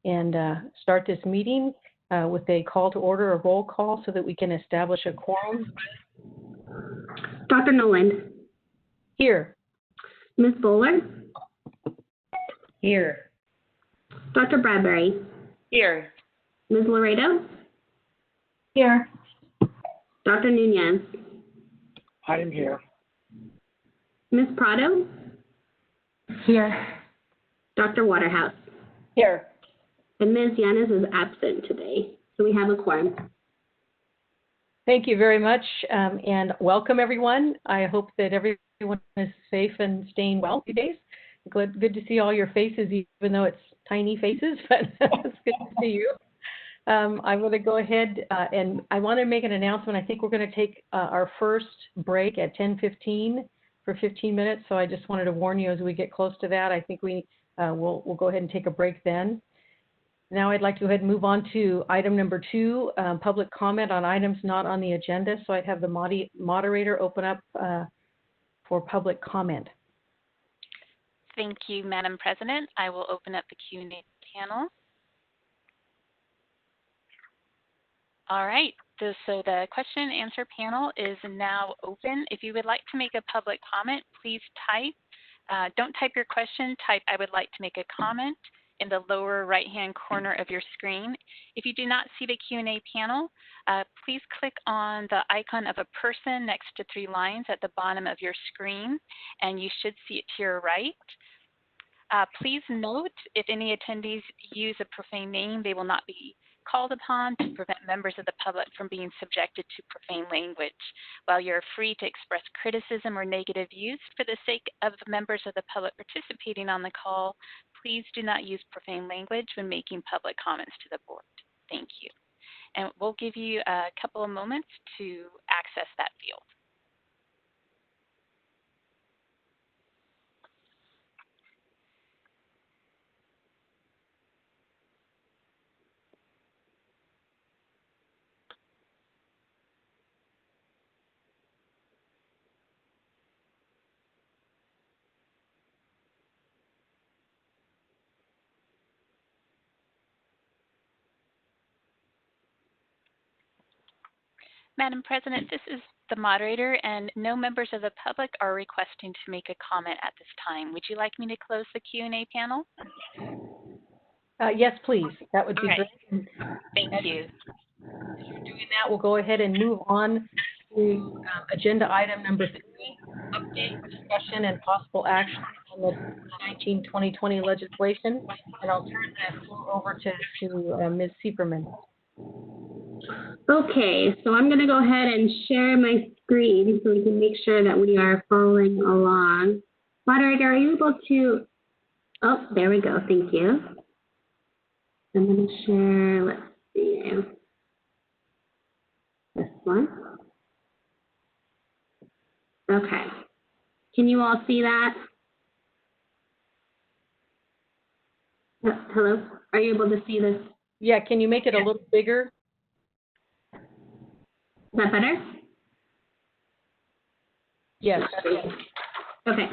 and start this meeting with a call to order, a roll call, so that we can establish a quorum. Dr. Noland. Here. Ms. Bowler. Here. Dr. Bradbury. Here. Ms. Laredo. Here. Dr. Nunez. I am here. Ms. Prado. Here. Dr. Waterhouse. Here. And Ms. Yanes is absent today, so we have a quorum. Thank you very much, and welcome everyone. I hope that everyone is safe and staying well these days. Good to see all your faces, even though it's tiny faces, but it's good to see you. I'm going to go ahead and I want to make an announcement. I think we're going to take our first break at 10:15 for 15 minutes, so I just wanted to warn you as we get close to that. I think we'll go ahead and take a break then. Now I'd like to go ahead and move on to item number 2, public comment on items not on the agenda. So I'd have the moderator open up for public comment. Thank you, Madam President. I will open up the Q&A panel. All right, so the question and answer panel is now open. If you would like to make a public comment, please type. Don't type your question, type "I would like to make a comment" in the lower right-hand corner of your screen. If you do not see the Q&A panel, please click on the icon of a person next to 3 lines at the bottom of your screen, and you should see it to your right. Please note, if any attendees use a profane name, they will not be called upon to prevent members of the public from being subjected to profane language. While you're free to express criticism or negative views for the sake of members of the public participating on the call, please do not use profane language when making public comments to the board. Thank you. And we'll give you a couple of moments to access that field. Madam President, this is the moderator, and no members of the public are requesting to make a comment at this time. Would you like me to close the Q&A panel? Yes, please. That would be great. Thank you. As you're doing that, we'll go ahead and move on to agenda item number 3, update, discussion, and possible action on the 2019-2020 legislation. And I'll turn that floor over to Ms. Sieberman. Okay, so I'm going to go ahead and share my screen so we can make sure that we are following along. Moderator, are you able to, oh, there we go, thank you. I'm going to share, let's see, this one. Okay, can you all see that? Hello, are you able to see this? Yeah, can you make it a little bigger? Is that better? Yes. Okay.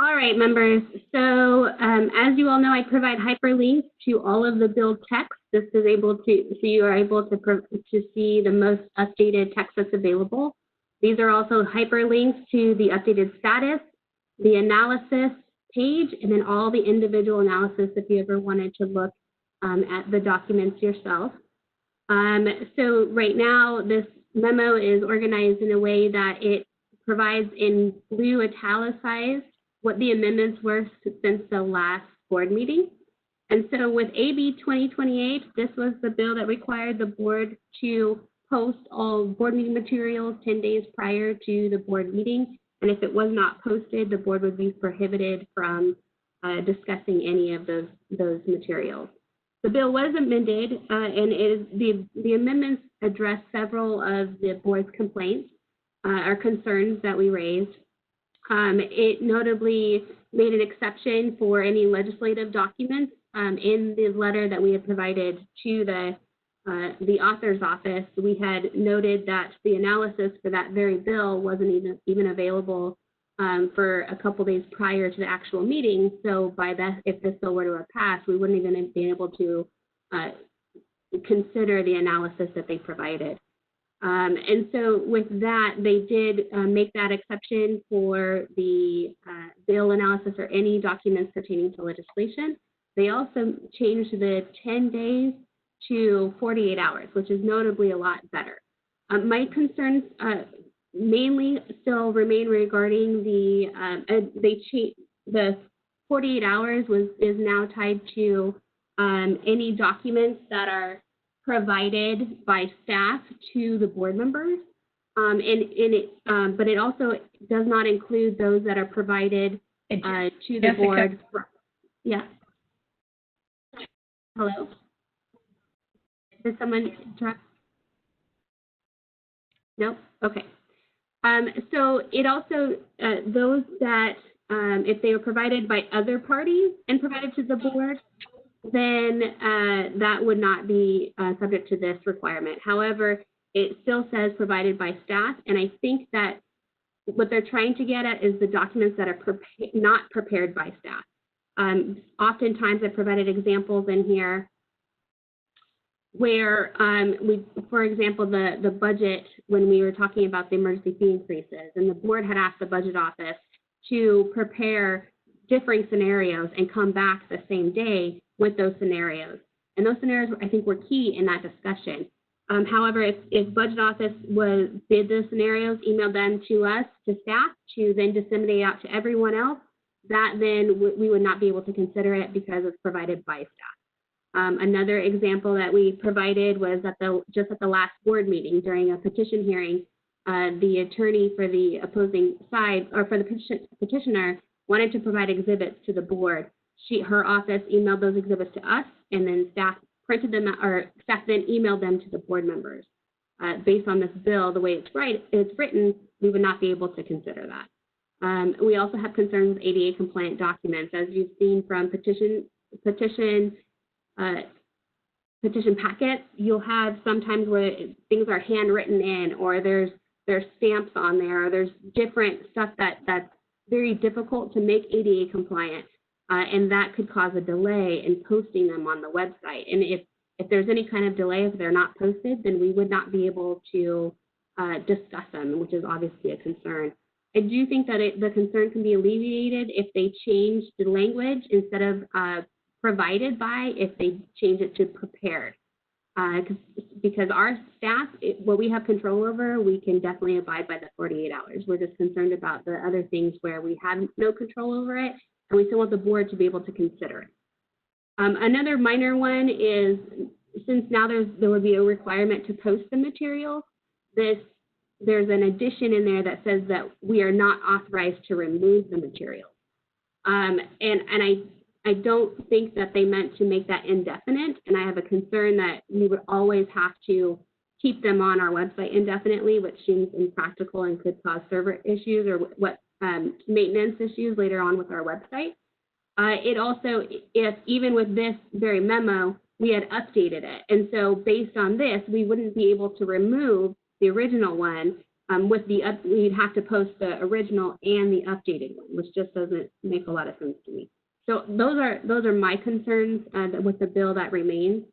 All right, members. So as you all know, I provide hyperlinks to all of the bill text. This is able to, so you are able to see the most updated text that's available. These are also hyperlinks to the updated status, the analysis page, and then all the individual analysis if you ever wanted to look at the documents yourself. So right now, this memo is organized in a way that it provides in blue italicized what the amendments were since the last board meeting. And so with AB 2028, this was the bill that required the board to post all board meeting materials 10 days prior to the board meeting. And if it was not posted, the board would be prohibited from discussing any of those materials. The bill was amended, and the amendments address several of the board's complaints or concerns that we raised. It notably made an exception for any legislative documents in the letter that we had provided to the author's office. We had noted that the analysis for that very bill wasn't even available for a couple days prior to the actual meeting. So by that, if this bill were to have passed, we wouldn't even have been able to consider the analysis that they provided. And so with that, they did make that exception for the bill analysis or any documents pertaining to legislation. They also changed the 10 days to 48 hours, which is notably a lot better. My concerns mainly still remain regarding the 48 hours is now tied to any documents that are provided by staff to the board members, but it also does not include those that are provided to the board. Yeah. Hello? Did someone interrupt? No? Okay. So it also, those that, if they were provided by other parties and provided to the board, then that would not be subject to this requirement. However, it still says provided by staff, and I think that what they're trying to get at is the documents that are not prepared by staff. Oftentimes, I've provided examples in here where for example, the budget, when we were talking about the emergency fee increases, and the board had asked the budget office to prepare differing scenarios and come back the same day with those scenarios. And those scenarios, I think, were key in that discussion. However, if budget office did the scenarios, emailed them to us, to staff, to then disseminate out to everyone else, that then we would not be able to consider it because it's provided by staff. Another example that we provided was just at the last board meeting during a petition hearing, the attorney for the opposing side, or for the petitioner, wanted to provide exhibits to the board. Her office emailed those exhibits to us, and then staff printed them, or staff then emailed them to the board members. Based on this bill, the way it's written, we would not be able to consider that. We also have concerns with ADA compliant documents. As you've seen from petition packets, you'll have sometimes where things are handwritten in, or there's stamps on there, or there's different stuff that's very difficult to make ADA compliant, and that could cause a delay in posting them on the website. And if there's any kind of delay, if they're not posted, then we would not be able to discuss them, which is obviously a concern. I do think that the concern can be alleviated if they change the language instead of provided by, if they change it to prepared. Because our staff, what we have control over, we can definitely abide by the 48 hours. We're just concerned about the other things where we have no control over it, and we still want the board to be able to consider it. Another minor one is, since now there would be a requirement to post the material, there's an addition in there that says that we are not authorized to remove the material. And I don't think that they meant to make that indefinite, and I have a concern that we would always have to keep them on our website indefinitely, which seems impractical and could cause server issues or maintenance issues later on with our website. It also, even with this very memo, we had updated it, and so based on this, we wouldn't be able to remove the original one. We'd have to post the original and the updated one, which just doesn't make a lot of sense to me. So those are my concerns with the bill that remains.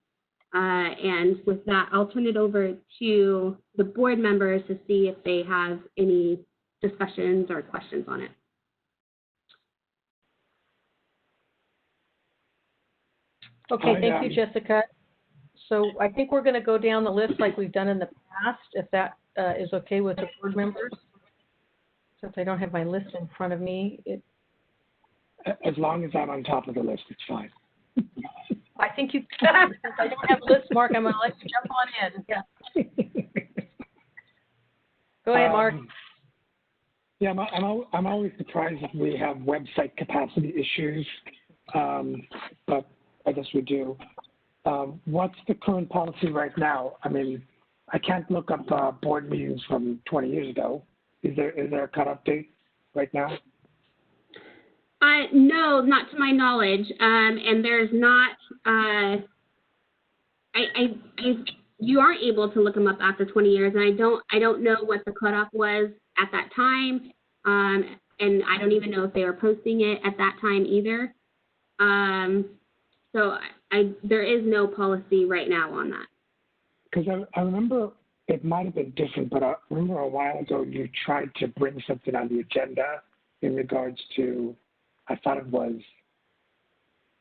And with that, I'll turn it over to the board members to see if they have any discussions or questions on it. Okay, thank you, Jessica. So I think we're going to go down the list like we've done in the past, if that is okay with the board members. Since I don't have my list in front of me. As long as I'm on top of the list, it's fine. I think you can. Since I don't have a list, Mark, I'm going to let you jump on in. Yeah. Go ahead, Mark. Yeah, I'm always surprised if we have website capacity issues, but I guess we do. What's the current policy right now? I mean, I can't look up board meetings from 20 years ago. Is there a cutoff date right now? No, not to my knowledge, and there's not. You aren't able to look them up after 20 years, and I don't know what the cutoff was at that time. and I don't even know if they were posting it at that time either. So there is no policy right now on that. Because I remember it might have been different, but I remember a while ago you tried to bring something on the agenda in regards to, I thought it was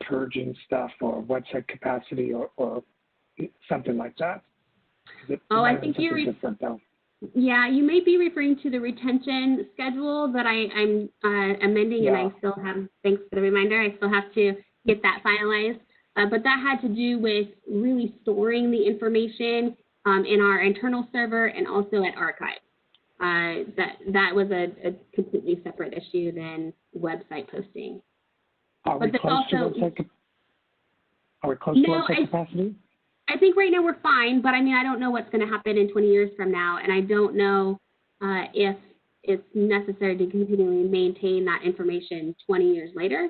purging stuff or website capacity or something like that. I think you're yeah, you may be referring to the retention schedule that I'm amending, yeah. and I still have, thanks for the reminder, I still have to get that finalized. But that had to do with really storing the information in our internal server and also at archive. That was a completely separate issue than website posting. Are we close to website capacity? I think right now we're fine, but I mean, I don't know what's going to happen in 20 years from now, and I don't know if it's necessary to continually maintain that information 20 years later.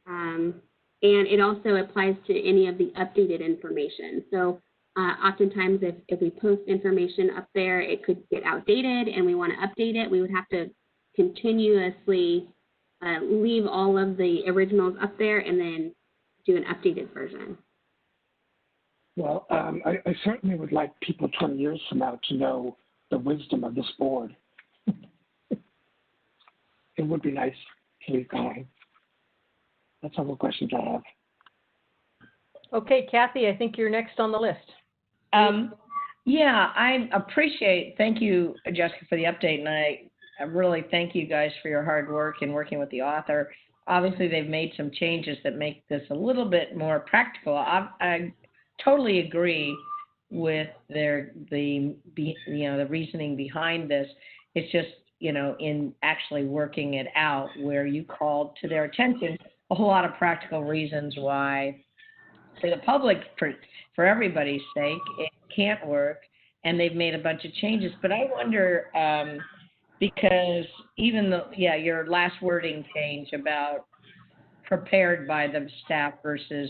And it also applies to any of the updated information. So oftentimes if we post information up there, it could get outdated and we want to update it. We would have to continuously leave all of the originals up there and then do an updated version. Well, I certainly would like people 20 years from now to know the wisdom of this board. It would be nice to leave behind. That's all the questions I have. Okay, Kathy, I think you're next on the list. Yeah, I appreciate, thank you, Jessica, for the update, and I really thank you guys for your hard work in working with the author. Obviously, they've made some changes that make this a little bit more practical. I totally agree with the reasoning behind this. It's just, in actually working it out, where you called to their attention a whole lot of practical reasons why, for the public, for everybody's sake, it can't work, and they've made a bunch of changes. But I wonder, because even though, your last wording change about prepared by the staff versus,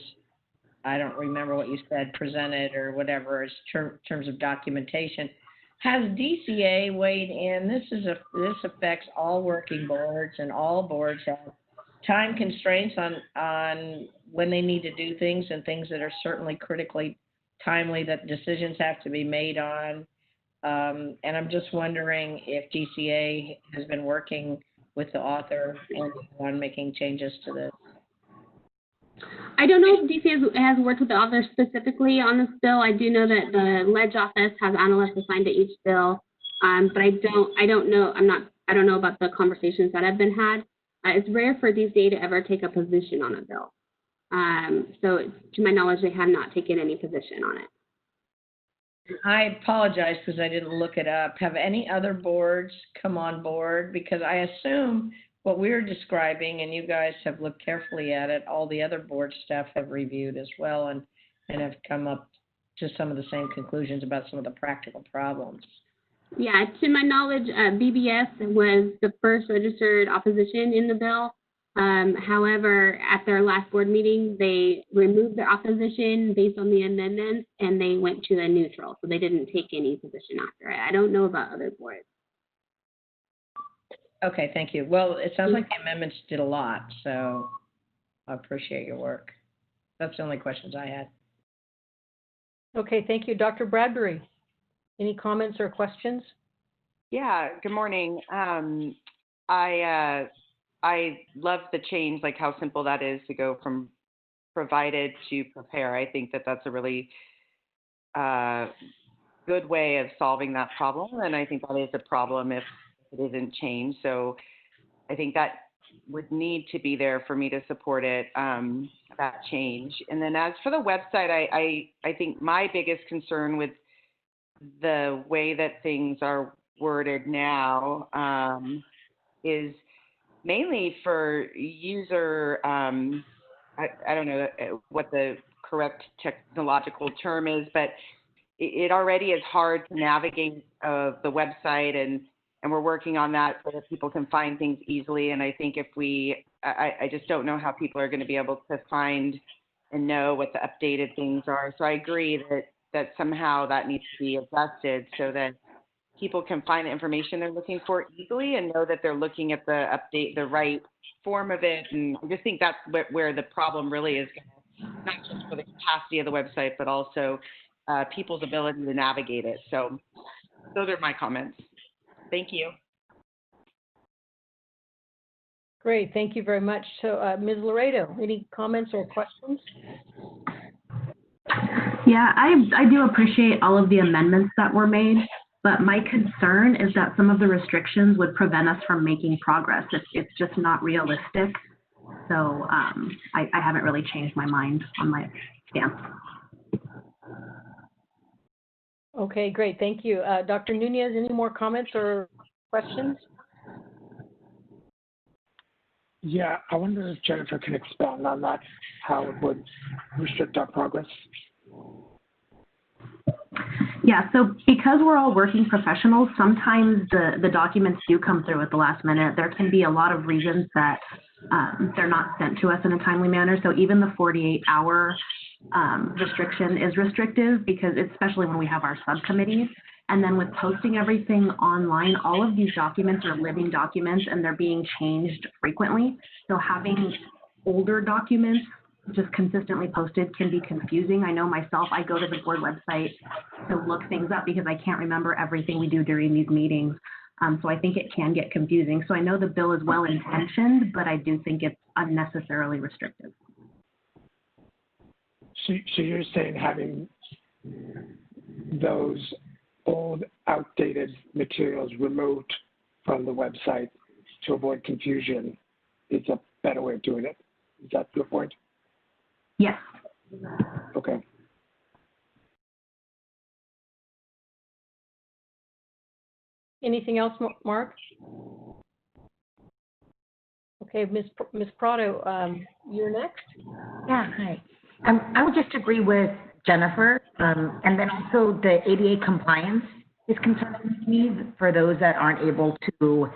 I don't remember what you said, presented or whatever, as terms of documentation. Has DCA weighed in? This affects all working boards, and all boards have time constraints on when they need to do things, and things that are certainly critically timely that decisions have to be made on. And I'm just wondering if DCA has been working with the author on making changes to this. I don't know if DCA has worked with the author specifically on this bill. I do know that the Ledge office has analysts assigned to each bill, but I don't know about the conversations that have been had. It's rare for DCA to ever take a position on a bill. So to my knowledge, they have not taken any position on it. I apologize because I didn't look it up. Have any other boards come on board? Because I assume what we're describing, and you guys have looked carefully at it, all the other board staff have reviewed as well and have come up to some of the same conclusions about some of the practical problems. Yeah, to my knowledge, BBS was the first registered opposition in the bill. However, at their last board meeting, they removed their opposition based on the amendments, and they went to a neutral. So they didn't take any position after it. I don't know about other boards. Okay, thank you. Well, it sounds like the amendments did a lot, so I appreciate your work. That's the only questions I had. Okay, thank you. Dr. Bradbury, any comments or questions? Yeah, good morning. I love the change, like how simple that is to go from provided to prepare. I think that that's a really good way of solving that problem, and I think that is a problem if it isn't changed. So I think that would need to be there for me to support it, that change. And then as for the website, I think my biggest concern with the way that things are worded now is mainly for user, I don't know what the correct technological term is, but it already is hard to navigate the website, and we're working on that so that people can find things easily. And I think if I just don't know how people are going to be able to find and know what the updated things are. So I agree that somehow that needs to be adjusted so that people can find the information they're looking for easily and know that they're looking at the right form of it. And I just think that's where the problem really is, not just for the capacity of the website, but also people's ability to navigate it. So those are my comments. Thank you. Great, thank you very much. So Ms. Laredo, any comments or questions? Yeah, I do appreciate all of the amendments that were made, but my concern is that some of the restrictions would prevent us from making progress. It's just not realistic. So I haven't really changed my mind on my stance. Okay, great, thank you. Dr. Nunez, any more comments or questions? Yeah, I wonder if Jennifer can expound on that, how it would restrict our progress. Yeah, so because we're all working professionals, sometimes the documents do come through at the last minute. There can be a lot of reasons that they're not sent to us in a timely manner. So even the 48-hour restriction is restrictive, because especially when we have our subcommittees. And then with posting everything online, all of these documents are living documents and they're being changed frequently. So having older documents just consistently posted can be confusing. I know myself, I go to the board website to look things up because I can't remember everything we do during these meetings. So I think it can get confusing. So I know the bill is well intentioned, but I do think it's unnecessarily restrictive. So you're saying having those old, outdated materials removed from the website to avoid confusion is a better way of doing it. Is that your point? Yes. Okay. Anything else, Mark? Okay, Ms. Prado, you're next. Yeah, hi. I would just agree with Jennifer, and then also the ADA compliance is concerning to me for those that aren't able to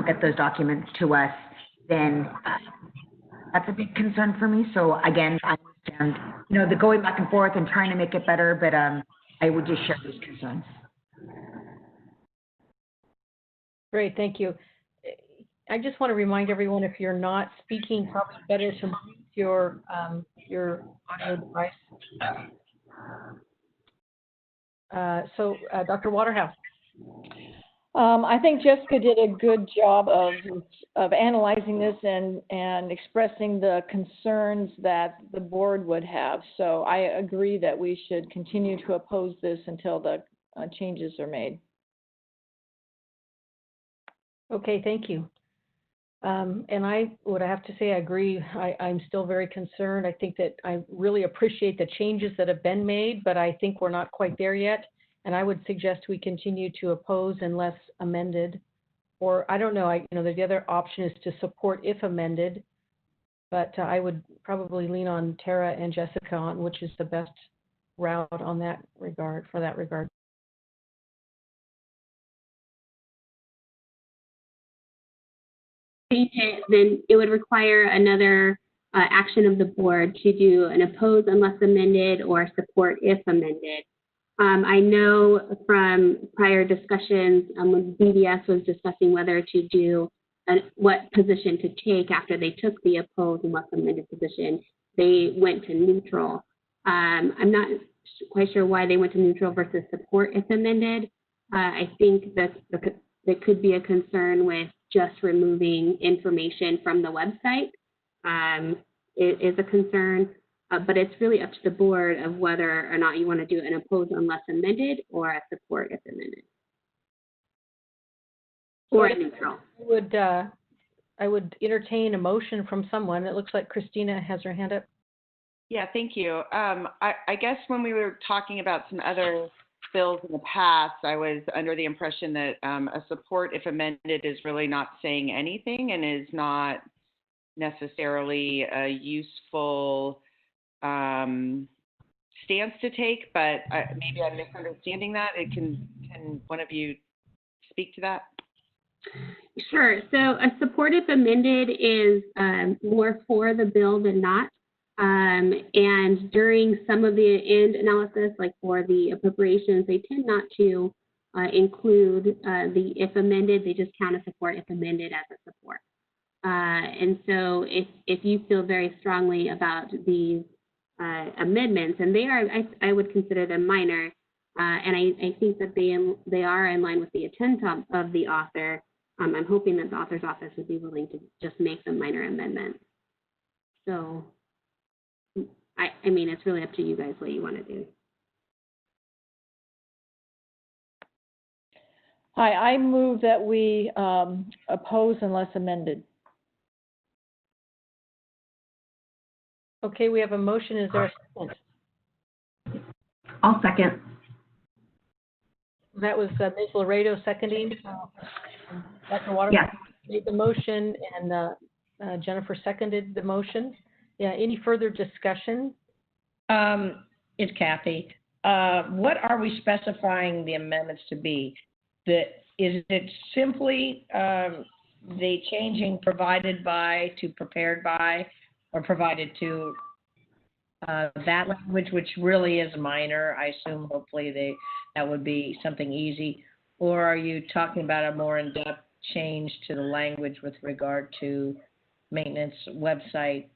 get those documents to us. Then that's a big concern for me. So again, I understand, the going back and forth and trying to make it better, but I would just share these concerns. Great, thank you. I just want to remind everyone, if you're not speaking, probably better to mute your audio device. Dr. Waterhouse. I think Jessica did a good job of analyzing this and expressing the concerns that the board would have. So I agree that we should continue to oppose this until the changes are made. Okay, thank you. And I would have to say I agree. I'm still very concerned. I think that I really appreciate the changes that have been made, but I think we're not quite there yet. And I would suggest we continue to oppose unless amended. Or I don't know, the other option is to support if amended. But I would probably lean on Tara and Jessica on which is the best route on that regard, for that regard. Then it would require another action of the board to do an oppose unless amended or support if amended. I know from prior discussions when BDS was discussing whether to do what position to take after they took the oppose unless amended position, they went to neutral. I'm not quite sure why they went to neutral versus support if amended. I think that there could be a concern with just removing information from the website. It is a concern, but it's really up to the board of whether or not you want to do an oppose unless amended or a support if amended. Or a neutral. I would entertain a motion from someone. It looks like Christina has her hand up. Yeah, thank you. I guess when we were talking about some other bills in the past, I was under the impression that a support if amended is really not saying anything and is not necessarily a useful stance to take, but maybe I'm misunderstanding that. Can one of you speak to that? Sure. So a support if amended is more for the bill than not. And during some of the end analysis, like for the appropriations, they tend not to include the if amended, they just count a support if amended as a support. And so if you feel very strongly about these amendments, and they are, I would consider them minor, and I think that they are in line with the intent of the author. I'm hoping that the author's office would be willing to just make them minor amendments. So, I mean, it's really up to you guys what you want to do. Hi, I move that we oppose unless amended. Okay, we have a motion. Is there a second? I'll second. That was Ms. Laredo seconding. Dr. Waterman Yes. made the motion, and Jennifer seconded the motion. Yeah, any further discussion? It's Kathy. What are we specifying the amendments to be? Is it simply the changing provided by to prepared by, or provided to that language, which really is minor? I assume hopefully that would be something easy. Or are you talking about a more in-depth change to the language with regard to maintenance, website,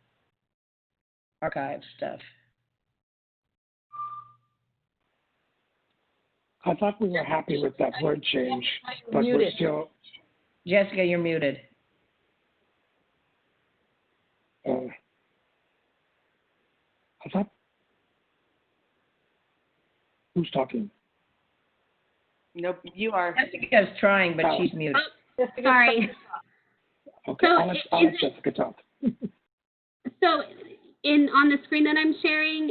archive stuff? I thought we were happy with that word change, but we're Muted. still, Jessica, you're muted. I thought, who's talking? Nope, you are. Jessica's trying, but she's muted. Oh, sorry. Okay, So I'll let Jessica talk. So on the screen that I'm sharing,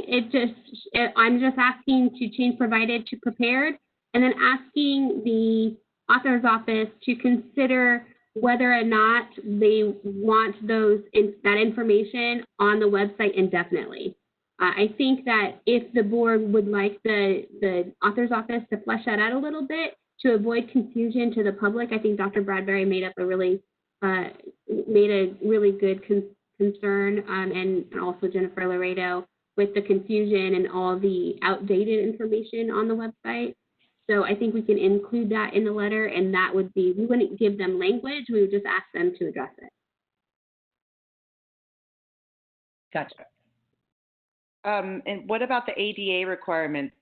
I'm just asking to change provided to prepared, and then asking the author's office to consider whether or not they want that information on the website indefinitely. I think that if the board would like the author's office to flesh that out a little bit to avoid confusion to the public, I think Dr. Bradbury made a really good concern, and also Jennifer Laredo, with the confusion and all the outdated information on the website. So I think we can include that in the letter, and that would be, we wouldn't give them language, we would just ask them to address it. Gotcha. And what about the ADA requirement?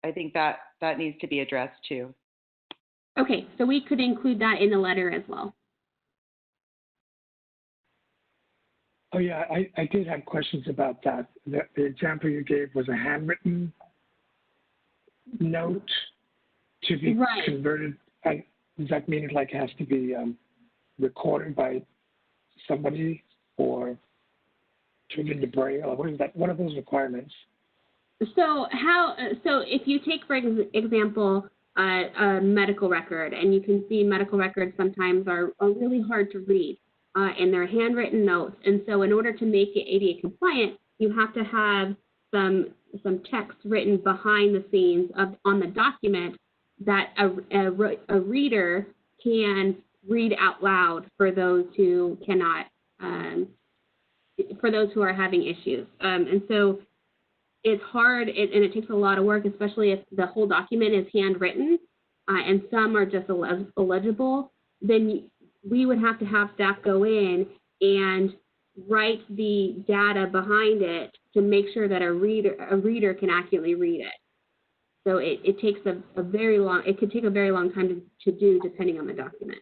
I think that needs to be addressed too. Okay, so we could include that in the letter as well. Oh yeah, I did have questions about that. The example you gave was a handwritten note to be converted. Does that mean it has to be recorded by somebody or turned into Braille? What is that? What are those requirements? So if you take, for example, a medical record, and you can see medical records sometimes are really hard to read, and they're handwritten notes. And so in order to make it ADA compliant, you have to have some text written behind the scenes on the document that a reader can read out loud for those who cannot, for those who are having issues. And so it's hard, and it takes a lot of work, especially if the whole document is handwritten, and some are just illegible. Then we would have to have staff go in and write the data behind it to make sure that a reader can accurately read it. So it takes a very long, it could take a very long time to do, depending on the document.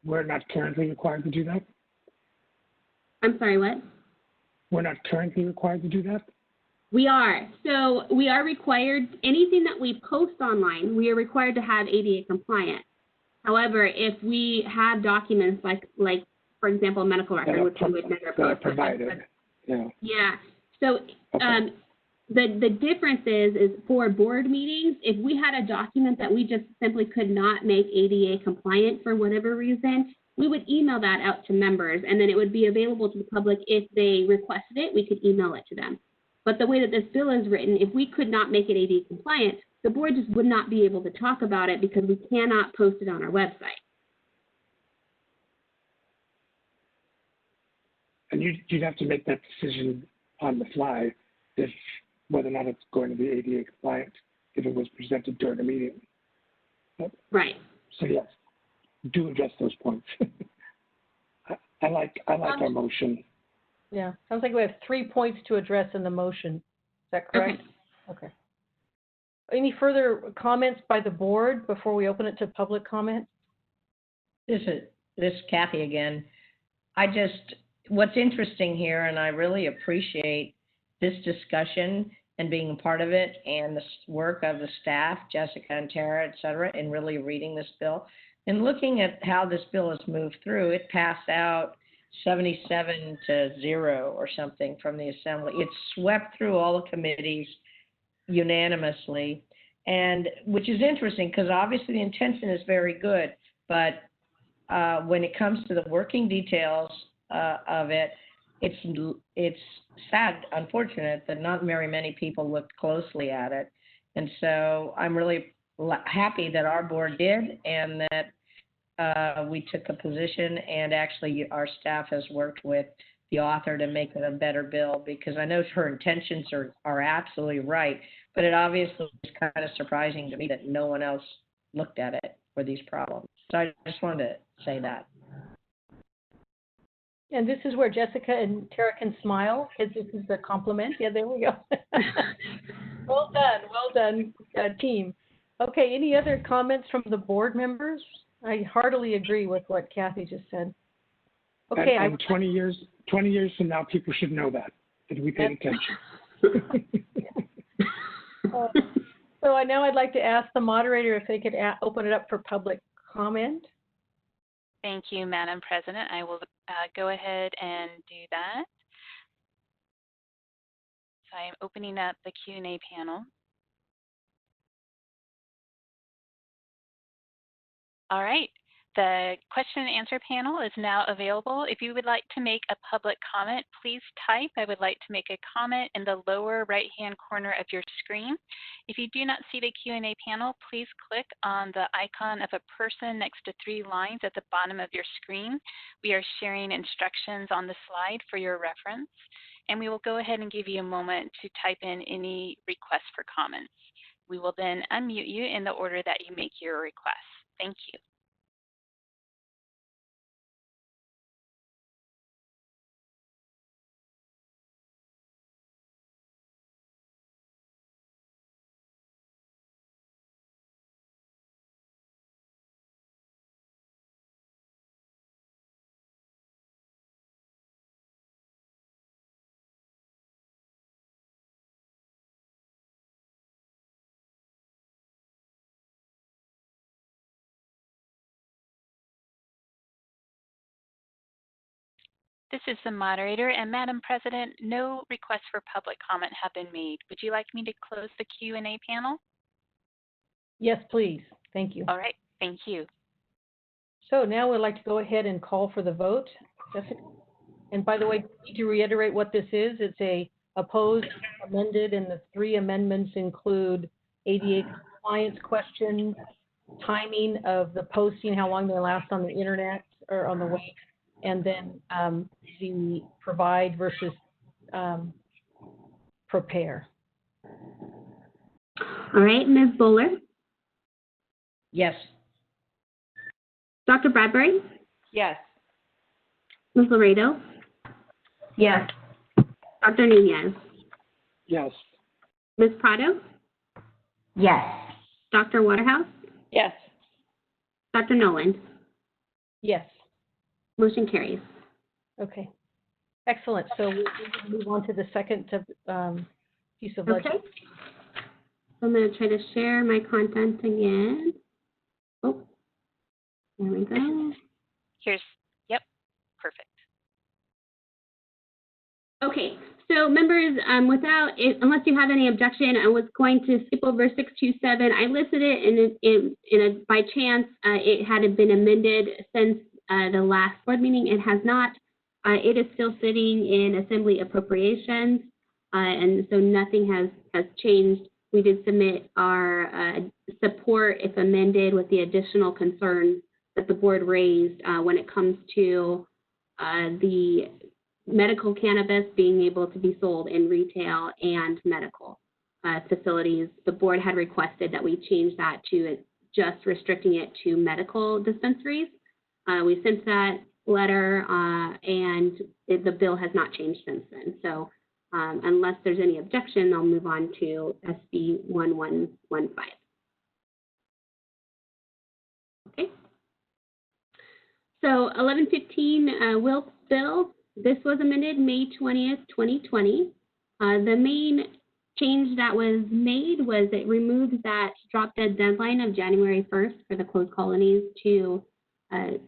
We're not currently required to do that? I'm sorry, what? We're not currently required to do that? We are. So we are required, anything that we post online, we are required to have ADA compliant. However, if we have documents like for example, a medical record, which we would never post. Provided. Yeah. So the difference is for board meetings, if we had a document that we just simply could not make ADA compliant for whatever reason, we would email that out to members, and then it would be available to the public. If they requested it, we could email it to them. But the way that this bill is written, if we could not make it ADA compliant, the board just would not be able to talk about it because we cannot post it on our website. And you'd have to make that decision on the fly whether or not it's going to be ADA compliant if it was presented during a meeting. Right. So yes, do address those points. I like our motion. Yeah, sounds like we have 3 points to address in the motion. Is that correct? Okay. Any further comments by the board before we open it to public comment? This is Kathy again. What's interesting here, and I really appreciate this discussion and being a part of it, and the work of the staff, Jessica and Tara, et cetera, in really reading this bill. And looking at how this bill has moved through, it passed out 77-0 or something from the Assembly. It swept through all the committees unanimously, and which is interesting because obviously the intention is very good, but when it comes to the working details of it, it's sad, unfortunate that not very many people looked closely at it. And so I'm really happy that our board did, and that we took a position, and actually our staff has worked with the author to make it a better bill, because I know her intentions are absolutely right, but it obviously is kind of surprising to me that no one else looked at it for these problems. So I just wanted to say that. And this is where Jessica and Tara can smile, because this is the compliment. Yeah, there we go. Well done, team. Okay, any other comments from the board members? I heartily agree with what Kathy just said. Okay. And 20 years from now, people should know that we paid attention. So now I'd like to ask the moderator if they could open it up for public comment. Thank you, Madam President. I will go ahead and do that. So I'm opening up the Q&A panel. All right. The question and answer panel is now available. If you would like to make a public comment, please type "I would like to make a comment" in the lower right-hand corner of your screen. If you do not see the Q&A panel, please click on the icon of a person next to 3 lines at the bottom of your screen. We are sharing instructions on the slide for your reference, and we will go ahead and give you a moment to type in any requests for comments. We will then unmute you in the order that you make your requests. Thank you. This is the moderator, and Madam President, no requests for public comment have been made. Would you like me to close the Q&A panel? Yes, please. Thank you. All right, thank you. So now we'd like to go ahead and call for the vote. Jessica? And by the way, to reiterate what this is, it's a opposed, amended, and the 3 amendments include ADA compliance questions, timing of the posting, how long they last on the internet or on the web, and then the provide versus prepare. All right, Ms. Bowler? Yes. Dr. Bradbury? Yes. Ms. Laredo? Yes. Dr. Nunez? Yes. Ms. Prado? Yes. Dr. Waterhouse? Yes. Dr. Noland? Yes. Motion carries. Okay. Excellent. So we can move on to the second piece of legislation. Okay. I'm going to try to share my content again. Oh, there we go. Yep, perfect. Okay, so members, unless you have any objection, I was going to skip over 627. I listed it by chance. It had been amended since the last board meeting. It has not. It is still sitting in Assembly Appropriations, and so nothing has changed. We did submit our support, if amended, with the additional concerns that the board raised when it comes to the medical cannabis being able to be sold in retail and medical facilities. The board had requested that we change that to just restricting it to medical dispensaries. We sent that letter, and the bill has not changed since then. So unless there's any objection, I'll move on to SB 1115. Okay. So 1115 Wilkes bill. This was amended May 20th, 2020. The main change that was made was it removed that drop-dead deadline of January 1st for the closed colonies to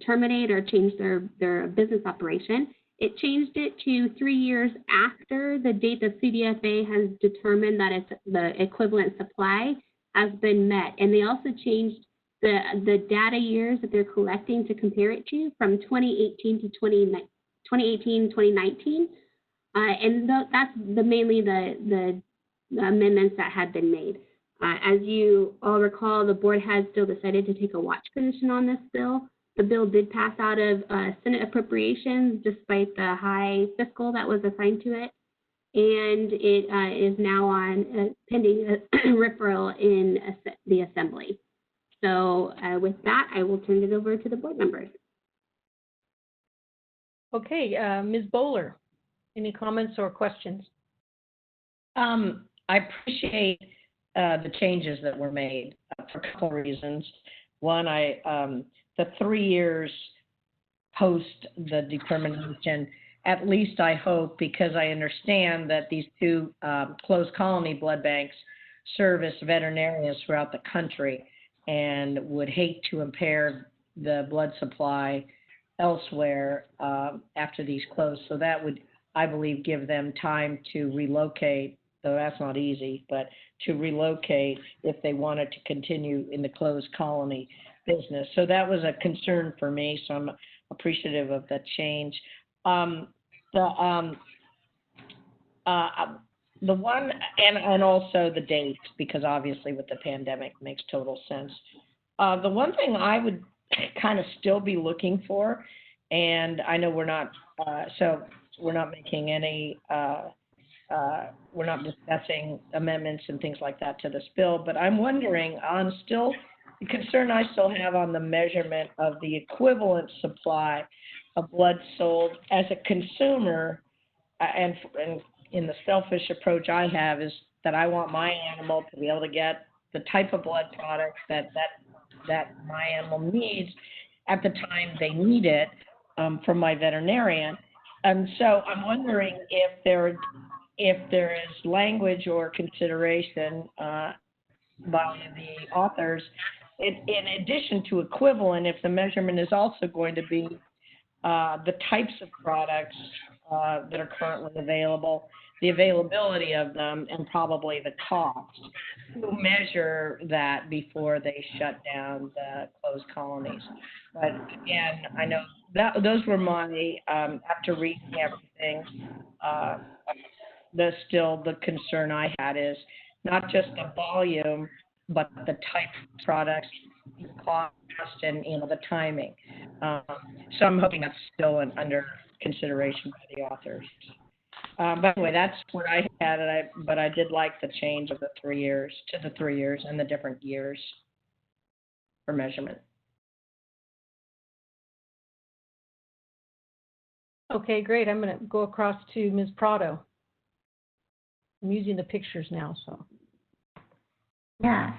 terminate or change their business operation. It changed it to 3 years after the date the CDFA has determined that the equivalent supply has been met. And they also changed the data years that they're collecting to compare it to from 2018 to 2018, 2019. And that's mainly the amendments that had been made. As you all recall, the board has still decided to take a watch position on this bill. The bill did pass out of Senate appropriations despite the high fiscal that was assigned to it. And it is now on pending referral in the Assembly. So with that, I will turn it over to the board members. Okay, Ms. Bowler, any comments or questions? I appreciate the changes that were made for a couple of reasons. One, the 3 years post the determination, at least I hope, because I understand that these two closed colony blood banks service veterinarians throughout the country and would hate to impair the blood supply elsewhere after these close. So that would, I believe, give them time to relocate, though that's not easy, but to relocate if they wanted to continue in the closed colony business. So that was a concern for me, so I'm appreciative of that change. The one, and also the dates, because obviously with the pandemic makes total sense. The one thing I would kind of still be looking for, and I know we're not making any, we're not discussing amendments and things like that to this bill, but I'm wondering on still, the concern I still have on the measurement of the equivalent supply of blood sold as a consumer, and in the selfish approach I have is that I want my animal to be able to get the type of blood products that my animal needs at the time they need it from my veterinarian. And so I'm wondering if there is language or consideration by the authors, in addition to equivalent, if the measurement is also going to be the types of products that are currently available, the availability of them, and probably the cost. Who measure that before they shut down the closed colonies? But again, I know that those were my, after reading everything, the concern I had is not just the volume, but the type of products, the cost, and the timing. So I'm hoping that's still under consideration by the authors. But anyway, that's what I had, but I did like the change of the 3 years to the 3 years and the different years for measurement. Okay, great. I'm going to go across to Ms. Prado. I'm using the pictures now, so. Yeah.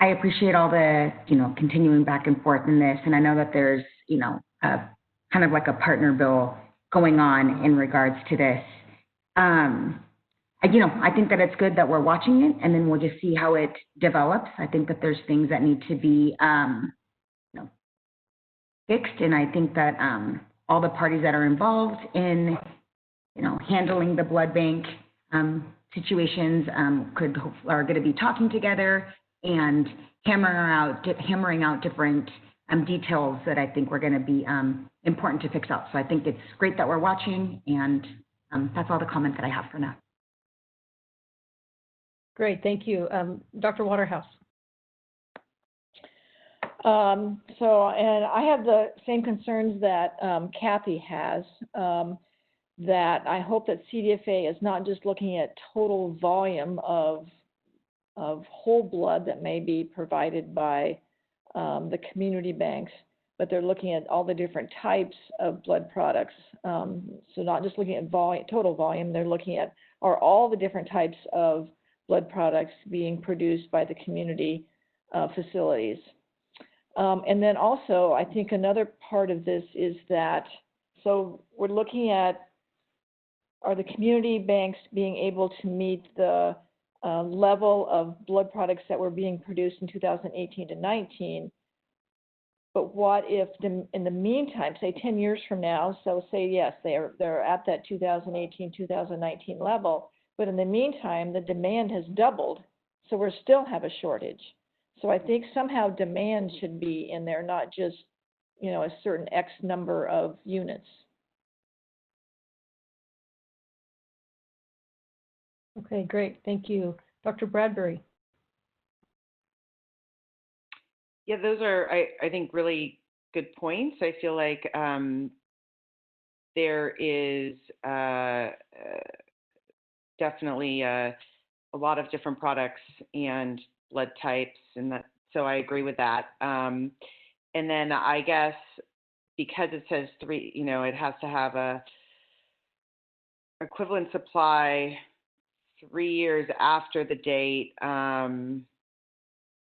I appreciate all the, continuing back and forth in this. And I know that there's, kind of like a partner bill going on in regards to this. I think that it's good that we're watching it, and then we'll just see how it develops. I think that there's things that need to be, fixed. And I think that all the parties that are involved in, handling the blood bank situations are going to be talking together and hammering out different details that I think were going to be important to fix up. So I think it's great that we're watching, and that's all the comment that I have for now. Great, thank you. Dr. Waterhouse. And I have the same concerns that Kathy has, that I hope that CDFA is not just looking at total volume of of whole blood that may be provided by the community banks, but they're looking at all the different types of blood products. So not just looking at volume, total volume, they're looking at are all the different types of blood products being produced by the community facilities. And then also, I think another part of this is that, so we're looking at, are the community banks being able to meet the level of blood products that were being produced in 2018 to 19? But what if in the meantime, say 10 years from now, so say yes, they're at that 2018, 2019 level, but in the meantime, the demand has doubled, so we still have a shortage. So I think somehow demand should be in there, not just, you know, a certain X number of units. Okay, great. Thank you. Dr. Bradbury. Yeah, those are, I think, really good points. I feel like there is definitely a lot of different products and blood types, and that, so I agree with that. And then I guess because it says 3, you know, it has to have a equivalent supply 3 years after the date.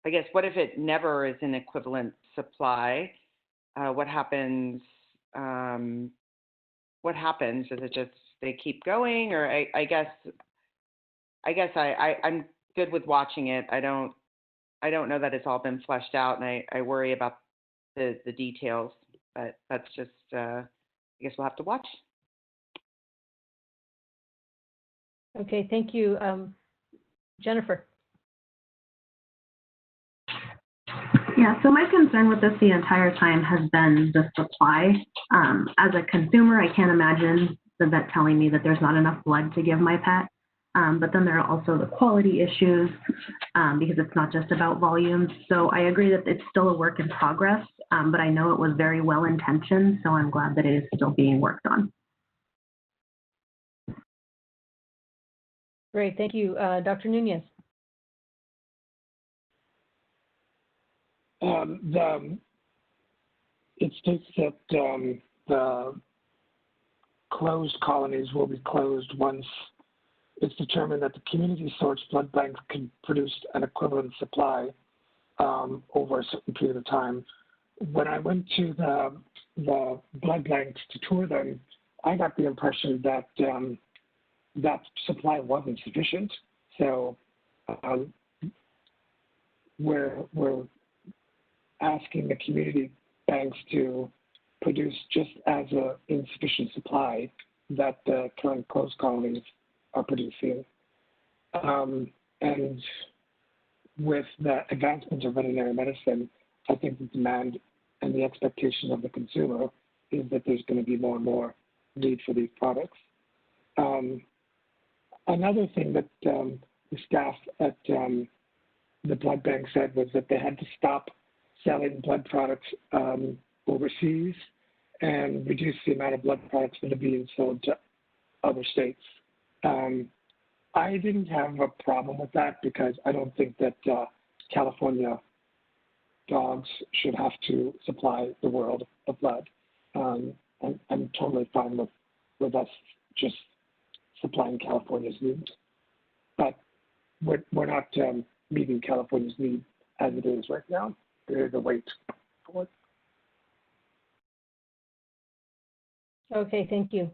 I guess, what if it never is an equivalent supply? What happens? What happens? Is it just they keep going, or I guess I'm good with watching it. I don't know that it's all been fleshed out, and I worry about the details. But that's just I guess we'll have to watch. Okay, thank you, Jennifer. Yeah, so my concern with this the entire time has been the supply. As a consumer, I can't imagine the vet telling me that there's not enough blood to give my pet. But then there are also the quality issues because it's not just about volume. So I agree that it's still a work in progress, but I know it was very well intentioned, so I'm glad that it is still being worked on. Great, thank you. Dr. Nunez. It states that the closed colonies will be closed once it's determined that the community source blood banks can produce an equivalent supply over a certain period of time. When I went to the blood banks to tour them, I got the impression that that supply wasn't sufficient. So we're asking the community banks to produce just as an insufficient supply that the current closed colonies are producing. And with the advancement of veterinary medicine, I think the demand and the expectation of the consumer is that there's going to be more and more need for these products. Another thing that the staff at the blood bank said was that they had to stop selling blood products overseas and reduce the amount of blood products that are being sold to other states. I didn't have a problem with that because I don't think that California dogs should have to supply the world of blood. I'm totally fine with us just supplying California's needs. But we're not meeting California's need as it is right now. There's a wait for it. Okay, thank you.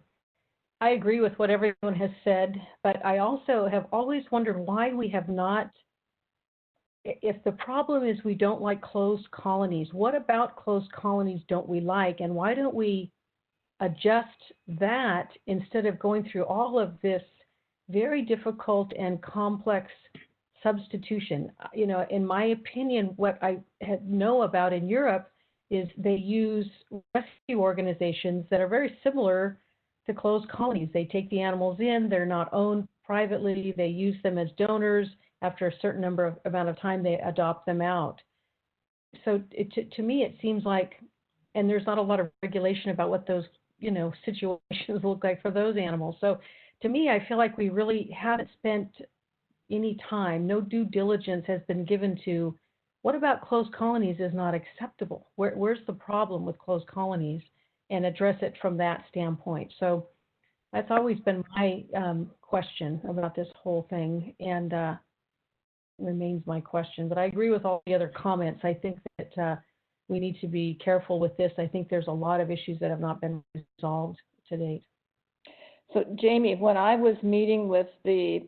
I agree with what everyone has said, but I also have always wondered why we have not, if the problem is we don't like closed colonies, what about closed colonies don't we like, and why don't we adjust that instead of going through all of this very difficult and complex substitution? You know, in my opinion, what I know about in Europe is they use rescue organizations that are very similar to closed colonies. They take the animals in, they're not owned privately, they use them as donors. After a certain amount of time, they adopt them out. So to me, it seems like, and there's not a lot of regulation about what those, you know, situations look like for those animals. So to me, I feel like we really haven't spent any time, no due diligence has been given to what about closed colonies is not acceptable? Where's the problem with closed colonies, and address it from that standpoint. So that's always been my question about this whole thing, and remains my question. But I agree with all the other comments. I think that we need to be careful with this. I think there's a lot of issues that have not been resolved to date. So Jamie, when I was meeting with these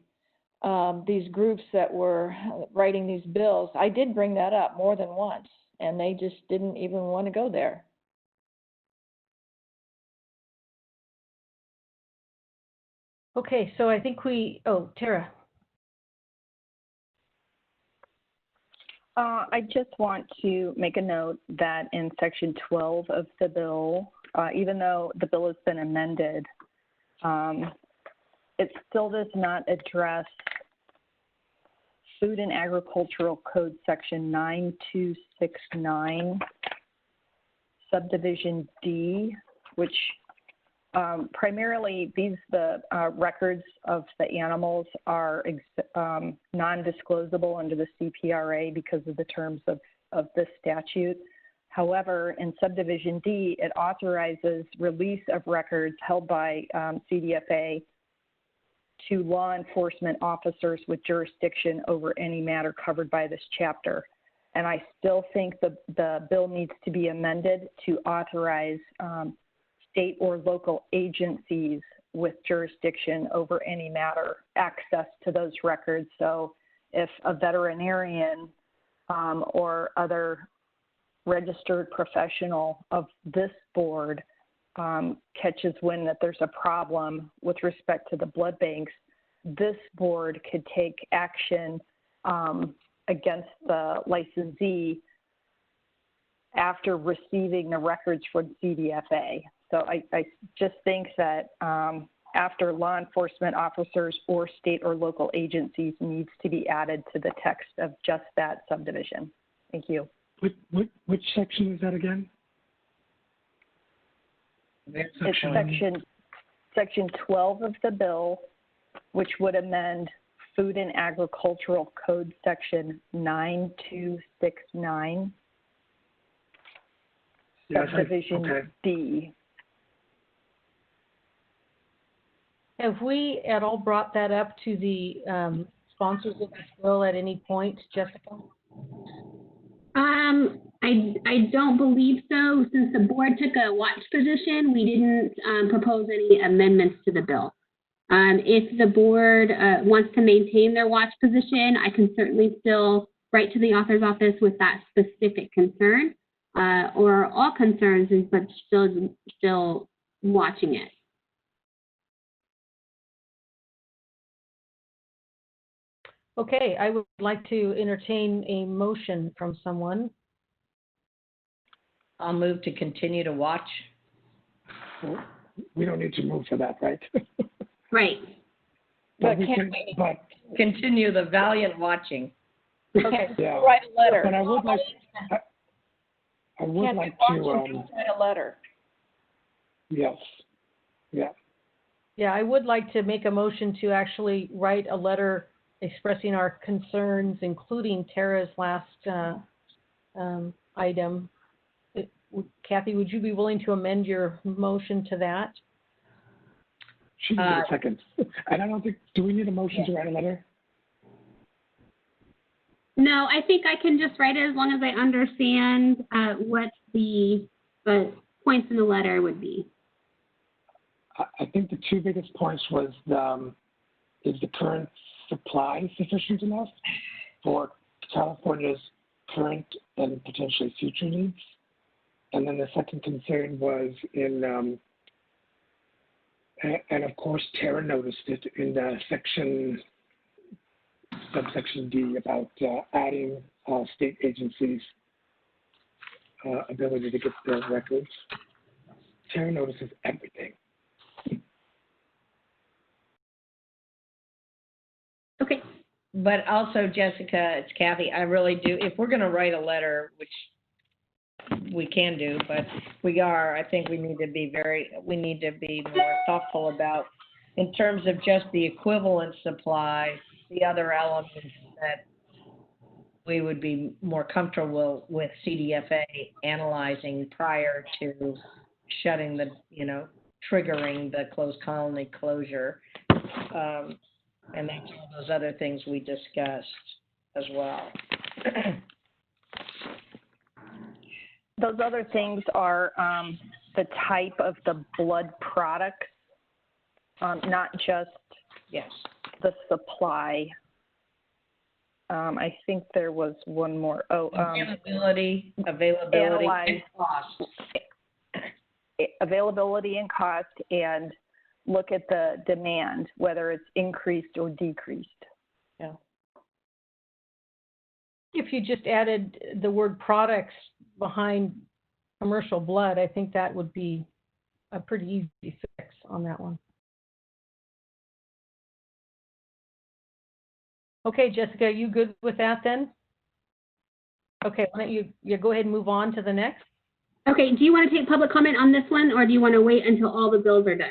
groups that were writing these bills, I did bring that up more than once, and they just didn't even want to go there. Okay, so I think Tara. I just want to make a note that in section 12 of the bill, even though the bill has been amended, it still does not address Food and Agricultural Code section 9269, subdivision D, which primarily the records of the animals are non-disclosable under the CPRA because of the terms of this statute. However, in subdivision D, it authorizes release of records held by CDFA to law enforcement officers with jurisdiction over any matter covered by this chapter. And I still think the bill needs to be amended to authorize state or local agencies with jurisdiction over any matter access to those records. So if a veterinarian or other registered professional of this board catches wind that there's a problem with respect to the blood banks, this board could take action against the licensee after receiving the records from CDFA. So I just think that after law enforcement officers or state or local agencies needs to be added to the text of just that subdivision. Thank you. Which section is that again? It's section 12 of the bill, which would amend Food and Agricultural Code section 9269, subdivision D. Have we at all brought that up to the sponsors of this bill at any point, Jessica? I don't believe so. Since the board took a watch position, we didn't propose any amendments to the bill. If the board wants to maintain their watch position, I can certainly still write to the author's office with that specific concern, or all concerns, but still watching it. Okay, I would like to entertain a motion from someone. I'll move to continue to watch. Well, we don't need to move for that, right? Right. But Continue the valiant watching. Okay, yeah. write a letter. But I would like to. Write a letter. Yes. Yeah. Yeah, I would like to make a motion to actually write a letter expressing our concerns, including Tara's last item. Kathy, would you be willing to amend your motion to that? She needs a second. And I don't think, do we need a motion to write a letter? No, I think I can just write it as long as I understand what the points in the letter would be. I think the two biggest points was is the current supply sufficient enough for California's current and potentially future needs? And then the second concern was in, and of course Tara noticed it in the subsection D about adding state agencies' ability to get their records. Tara notices everything. Okay. But also, Jessica, it's Kathy, I really do, if we're going to write a letter, which we can do, but I think we need to be more thoughtful about, in terms of just the equivalent supply, the other elements that we would be more comfortable with CDFA analyzing prior to shutting the, triggering the closed colony closure. And that's all those other things we discussed as well. Those other things are the type of the blood products, not just the supply. I think there was one more. Availability analyze and cost. Availability and cost, and look at the demand, whether it's increased or decreased. Yeah. If you just added the word products behind commercial blood, I think that would be a pretty easy fix on that one. Okay, Jessica, are you good with that then? Okay, why don't you go ahead and move on to the next? Okay, do you want to take public comment on this one, or do you want to wait until all the bills are done?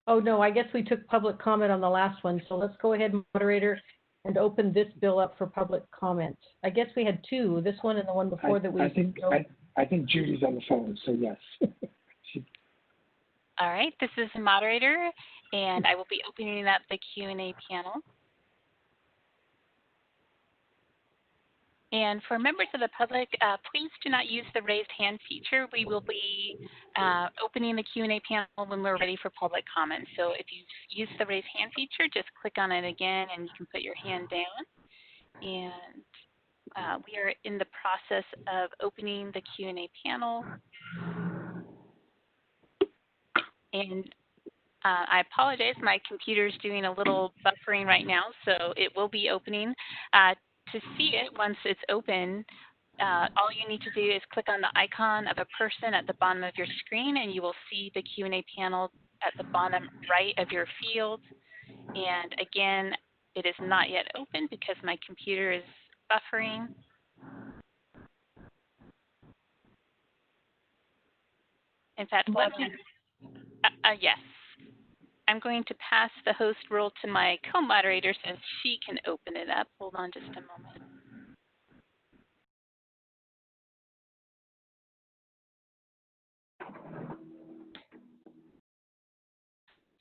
Oh, no, I guess we took public comment on the last one, so let's go ahead, moderator, and open this bill up for public comment. I guess we had two, this one and the one before that we... I think Judy's on the phone, so yes. All right, this is the moderator, and I will be opening up the Q&A panel. And for members of the public, please do not use the raised hand feature. We will be opening the Q&A panel when we're ready for public comment. So if you use the raised hand feature, just click on it again and you can put your hand down. And we are in the process of opening the Q&A panel. And I apologize, my computer is doing a little buffering right now, so it will be opening. To see it once it's open, all you need to do is click on the icon of a person at the bottom of your screen, and you will see the Q&A panel at the bottom right of your field. And again, it is not yet open because my computer is buffering. In fact, let me, yes. I'm going to pass the host role to my co-moderator so she can open it up. Hold on just a moment.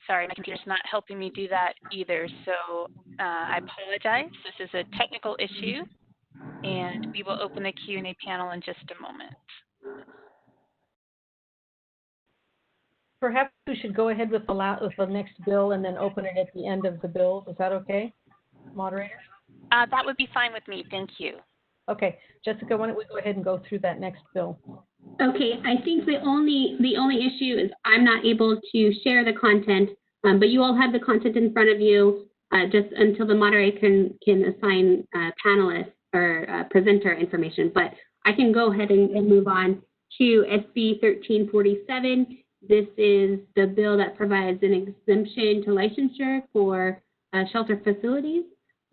Sorry, my computer's not helping me do that either, so I apologize. This is a technical issue, and we will open the Q&A panel in just a moment. Perhaps we should go ahead with the next bill and then open it at the end of the bills. Is that okay, moderator? That would be fine with me. Thank you. Okay, Jessica, why don't we go ahead and go through that next bill? Okay, I think the only issue is I'm not able to share the content, but you all have the content in front of you just until the moderator can assign panelists or presenter information. But I can go ahead and move on to SB 1347. This is the bill that provides an exemption to licensure for shelter facilities.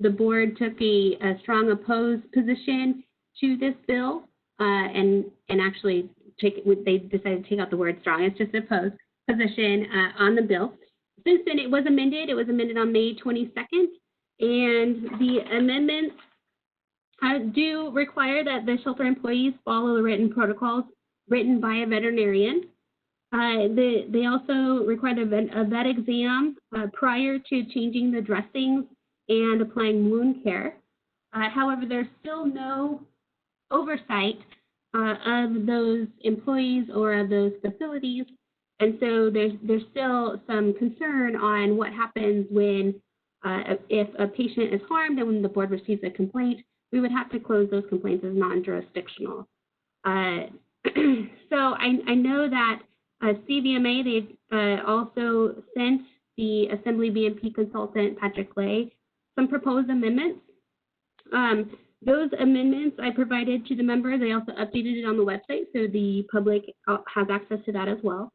The board took a strong opposed position to this bill and actually they decided to take out the word strong. It's just opposed position on the bill. Since then, it was amended. It was amended on May 22nd, and the amendments do require that the shelter employees follow the written protocols written by a veterinarian. They also required a vet exam prior to changing the dressings and applying wound care. However, there's still no oversight of those employees or of those facilities, and so there's still some concern on what happens when if a patient is harmed and when the board receives a complaint, we would have to close those complaints as non-jurisdictional. So I know that CVMA, they've also sent the Assembly BMP consultant, Patrick Lay, some proposed amendments. Those amendments I provided to the members. They also updated it on the website, so the public has access to that as well.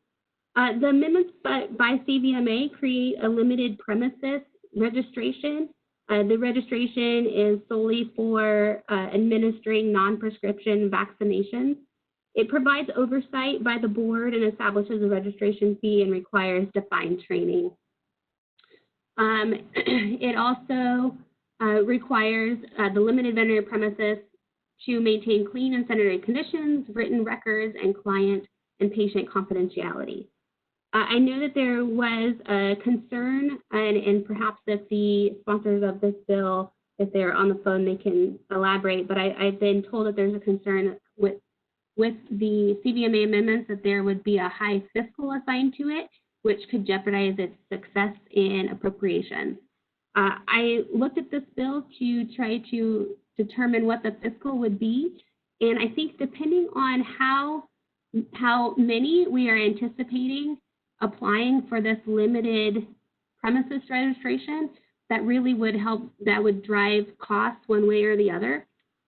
The amendments by CVMA create a limited premises registration. The registration is solely for administering non-prescription vaccinations. It provides oversight by the board and establishes a registration fee and requires defined training. It also requires the limited veterinary premises to maintain clean and sanitary conditions, written records, and client and patient confidentiality. I know that there was a concern, and perhaps if the sponsors of this bill, if they're on the phone, they can elaborate, but I've been told that there's a concern with the CVMA amendments that there would be a high fiscal assigned to it, which could jeopardize its success in appropriations. I looked at this bill to try to determine what the fiscal would be, and I think depending on how many we are anticipating applying for this limited premises registration, that really would help, that would drive costs one way or the other.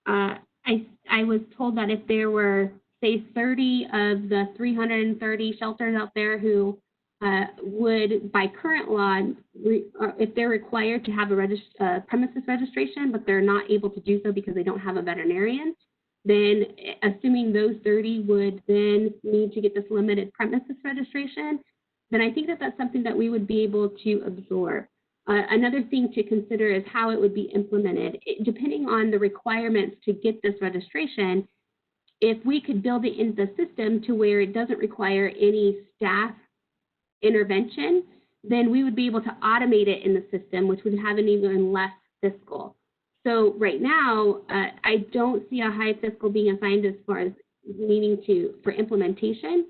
I was told that if there were, say, 30 of the 330 shelters out there who would, by current law, if they're required to have a premises registration, but they're not able to do so because they don't have a veterinarian, then assuming those 30 would then need to get this limited premises registration, then I think that that's something that we would be able to absorb. Another thing to consider is how it would be implemented. Depending on the requirements to get this registration, if we could build it into the system to where it doesn't require any staff intervention, then we would be able to automate it in the system, which would have an even less fiscal. So right now, I don't see a high fiscal being assigned as far as needing for implementation,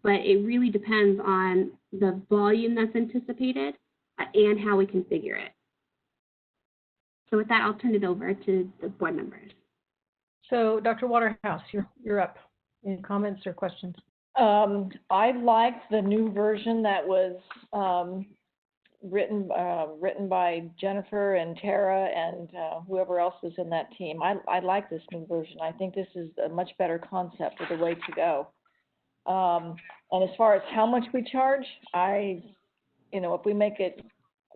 but it really depends on the volume that's anticipated and how we configure it. So with that, I'll turn it over to the board members. So Dr. Waterhouse, you're up. Any comments or questions? I liked the new version that was written by Jennifer and Tara and whoever else was in that team. I like this new version. I think this is a much better concept of the way to go. And as far as how much we charge, if we make it,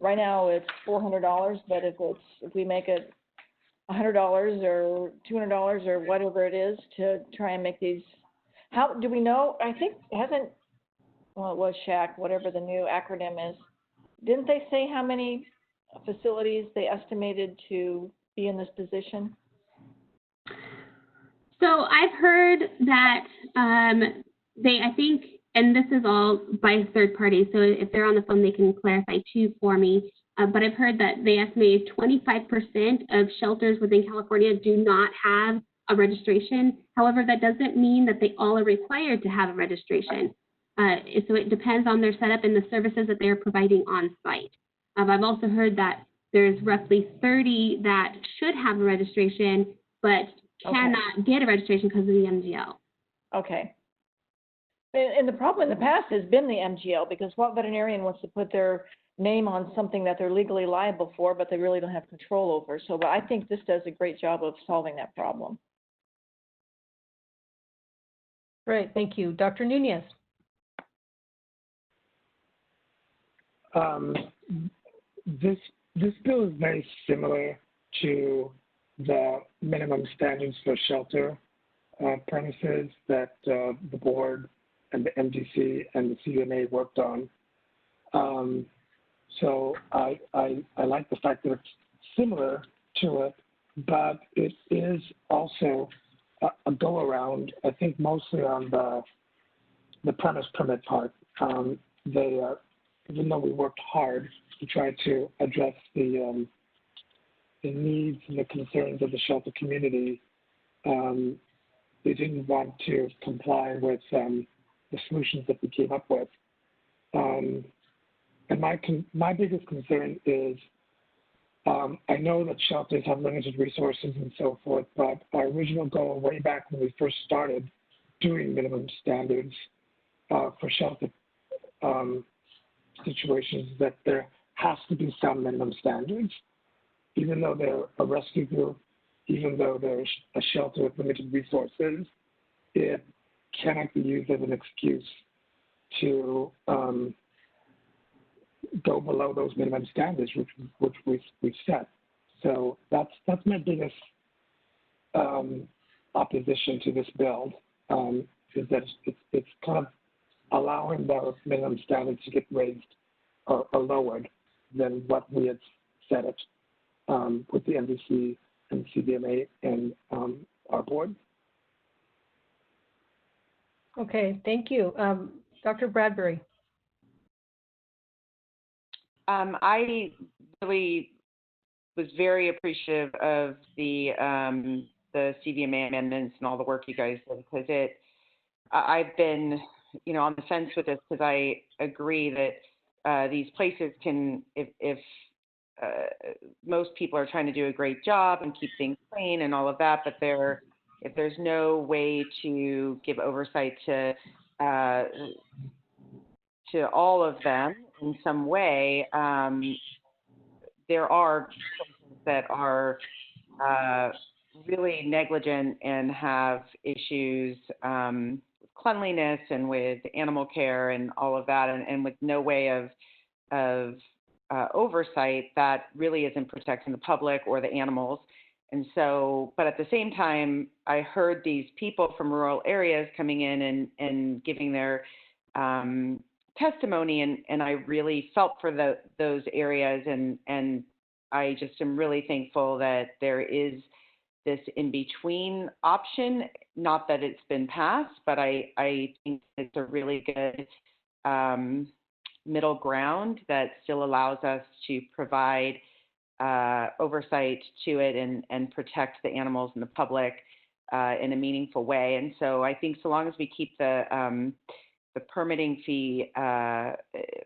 right now it's $400, but if we make it $100 or $200 or whatever it is to try and make these, how do we know? I think it was SHAC, whatever the new acronym is. Didn't they say how many facilities they estimated to be in this position? So I've heard that I think, and this is all by third party, so if they're on the phone, they can clarify too for me. But I've heard that they estimated 25% of shelters within California do not have a registration. However, that doesn't mean that they all are required to have a registration. So it depends on their setup and the services that they're providing on site. I've also heard that there's roughly 30 that should have a registration, but cannot get a registration because of the MGL. Okay. And the problem in the past has been the MGL, because what veterinarian wants to put their name on something that they're legally liable for, but they really don't have control over. So I think this does a great job of solving that problem. Great, thank you. Dr. Nunez. This bill is very similar to the minimum standards for shelter premises that the board and the MDC and the CUNA worked on. So I like the fact that it's similar to it, but it is also a go around, I think mostly on the premise permit part. Even though we worked hard to try to address the needs and the concerns of the shelter community, they didn't want to comply with the solutions that we came up with. And my biggest concern is, I know that shelters have limited resources and so forth, but our original goal way back when we first started doing minimum standards for shelter situations is that there has to be some minimum standards. Even though they're a rescue group, even though they're a shelter with limited resources, it cannot be used as an excuse to go below those minimum standards which we've set. So that's my biggest opposition to this bill, is that it's kind of allowing those minimum standards to get raised or lowered than what we had set it with the NBC and CDMA and our board. Okay, thank you. Dr. Bradbury. I really was very appreciative of the CDMA amendments and all the work you guys did, because I've been, on the fence with this, because I agree that these places can, if most people are trying to do a great job and keep things clean and all of that, but if there's no way to give oversight to all of them in some way, there are places that are really negligent and have issues with cleanliness and with animal care and all of that, and with no way of oversight that really isn't protecting the public or the animals. And so, but at the same time, I heard these people from rural areas coming in and giving their testimony, and I really felt for those areas, and I just am really thankful that there is this in-between option. Not that it's been passed, but I think it's a really good middle ground that still allows us to provide oversight to it and protect the animals and the public in a meaningful way. And so I think so long as we keep the permitting fee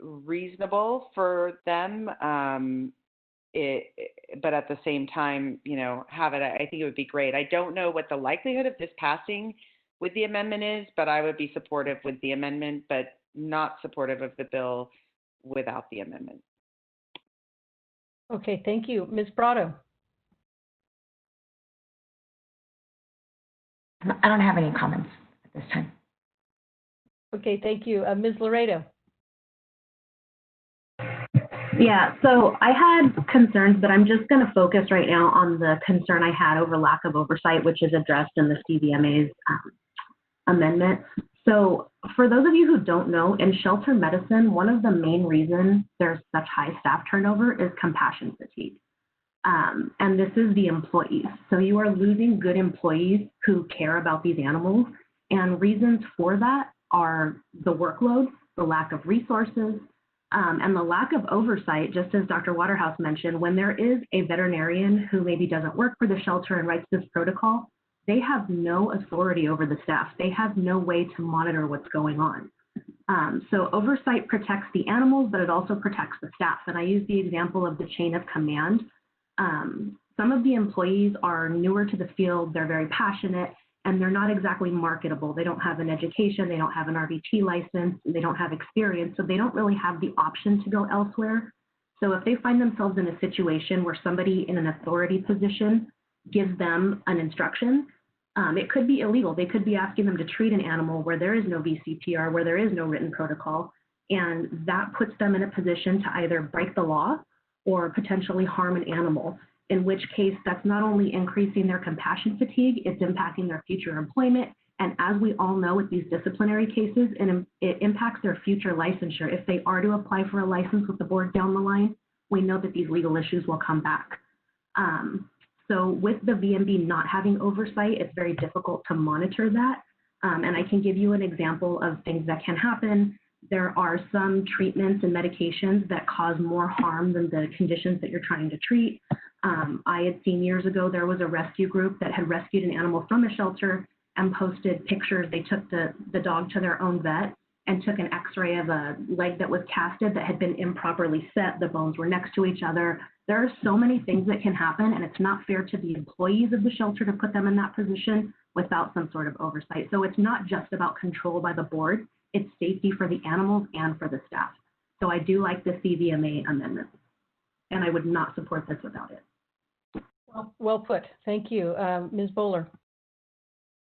reasonable for them, but at the same time, have it, I think it would be great. I don't know what the likelihood of this passing with the amendment is, but I would be supportive with the amendment, but not supportive of the bill without the amendment. Okay, thank you. Ms. Brotto. I don't have any comments at this time. Okay, thank you. Ms. Laredo. Yeah, so I had concerns, but I'm just going to focus right now on the concern I had over lack of oversight, which is addressed in the CVMA's amendment. So for those of you who don't know, in shelter medicine, one of the main reasons there's such high staff turnover is compassion fatigue. And this is the employees. So you are losing good employees who care about these animals. And reasons for that are the workload, the lack of resources, and the lack of oversight. Just as Dr. Waterhouse mentioned, when there is a veterinarian who maybe doesn't work for the shelter and writes this protocol, they have no authority over the staff. They have no way to monitor what's going on. So oversight protects the animals, but it also protects the staff. And I use the example of the chain of command. Some of the employees are newer to the field, they're very passionate, and they're not exactly marketable. They don't have an education, they don't have an RVT license, they don't have experience, so they don't really have the option to go elsewhere. So if they find themselves in a situation where somebody in an authority position gives them an instruction, it could be illegal. They could be asking them to treat an animal where there is no VCPR, where there is no written protocol, and that puts them in a position to either break the law or potentially harm an animal, in which case that's not only increasing their compassion fatigue, it's impacting their future employment. And as we all know with these disciplinary cases, it impacts their future licensure. If they are to apply for a license with the board down the line, we know that these legal issues will come back. So with the VMB not having oversight, it's very difficult to monitor that. And I can give you an example of things that can happen. There are some treatments and medications that cause more harm than the conditions that you're trying to treat. I had seen years ago, there was a rescue group that had rescued an animal from a shelter and posted pictures. They took the dog to their own vet and took an x-ray of a leg that was casted that had been improperly set. The bones were next to each other. There are so many things that can happen, and it's not fair to the employees of the shelter to put them in that position without some sort of oversight. So it's not just about control by the board, it's safety for the animals and for the staff. So I do like the CVMA amendment, and I would not support this without it. Well put. Thank you. Ms. Bowler.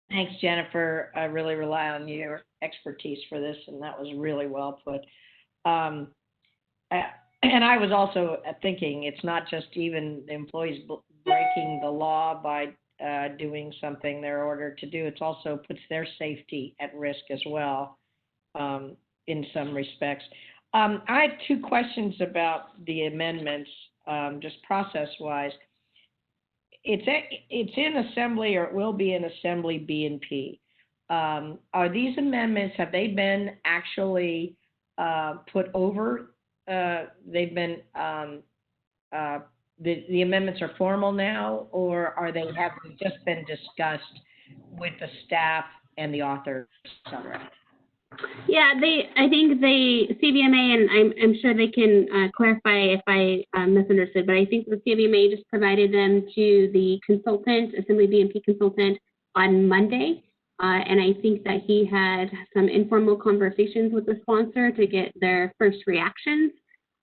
Thanks, Jennifer. I really rely on your expertise for this, and that was really well put. And I was also thinking it's not just even the employees breaking the law by doing something they're ordered to do. It also puts their safety at risk as well in some respects. I have two questions about the amendments, just process-wise. It's in Assembly, or it will be in Assembly B and P. Are these amendments, have they been actually put over? They've been, the amendments are formal now, or have they just been discussed with the staff and the authors, et cetera? Yeah, I think the CVMA, and I'm sure they can clarify if I misunderstood, but I think the CVMA just provided them to the consultant, Assembly BMP consultant, on Monday. And I think that he had some informal conversations with the sponsor to get their first reactions.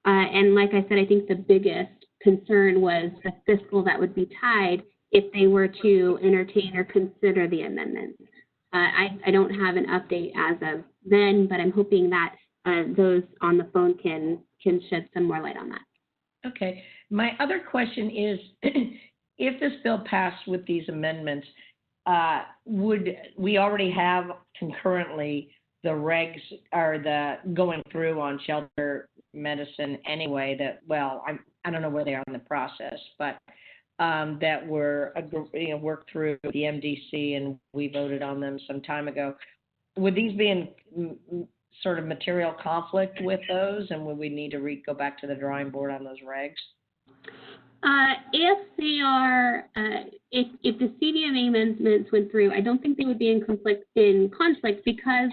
And like I said, I think the biggest concern was the fiscal that would be tied if they were to entertain or consider the amendments. I don't have an update as of then, but I'm hoping that those on the phone can shed some more light on that. Okay. My other question is, if this bill passed with these amendments, would we already have concurrently the regs or the going through on shelter medicine anyway that, well, I don't know where they are in the process, but that were worked through the MDC and we voted on them some time ago. Would these be in sort of material conflict with those, and would we need to go back to the drawing board on those regs? If they are, if the CVMA amendments went through, I don't think they would be in conflict because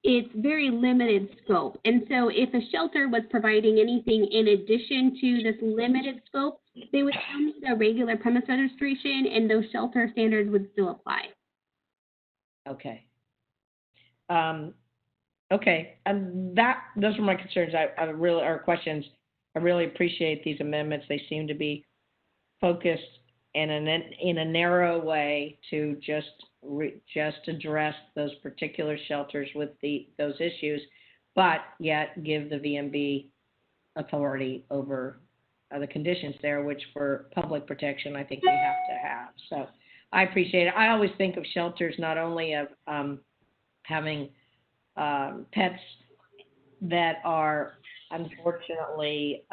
it's very limited scope. And so if a shelter was providing anything in addition to this limited scope, they would still need a regular premise registration, and those shelter standards would still apply. Okay. Okay, and those are my concerns. Or questions. I really appreciate these amendments. They seem to be focused in a narrow way to just address those particular shelters with those issues, but yet give the VMB authority over the conditions there, which for public protection I think we have to have. So I appreciate it. I always think of shelters not only of having pets that are unfortunately,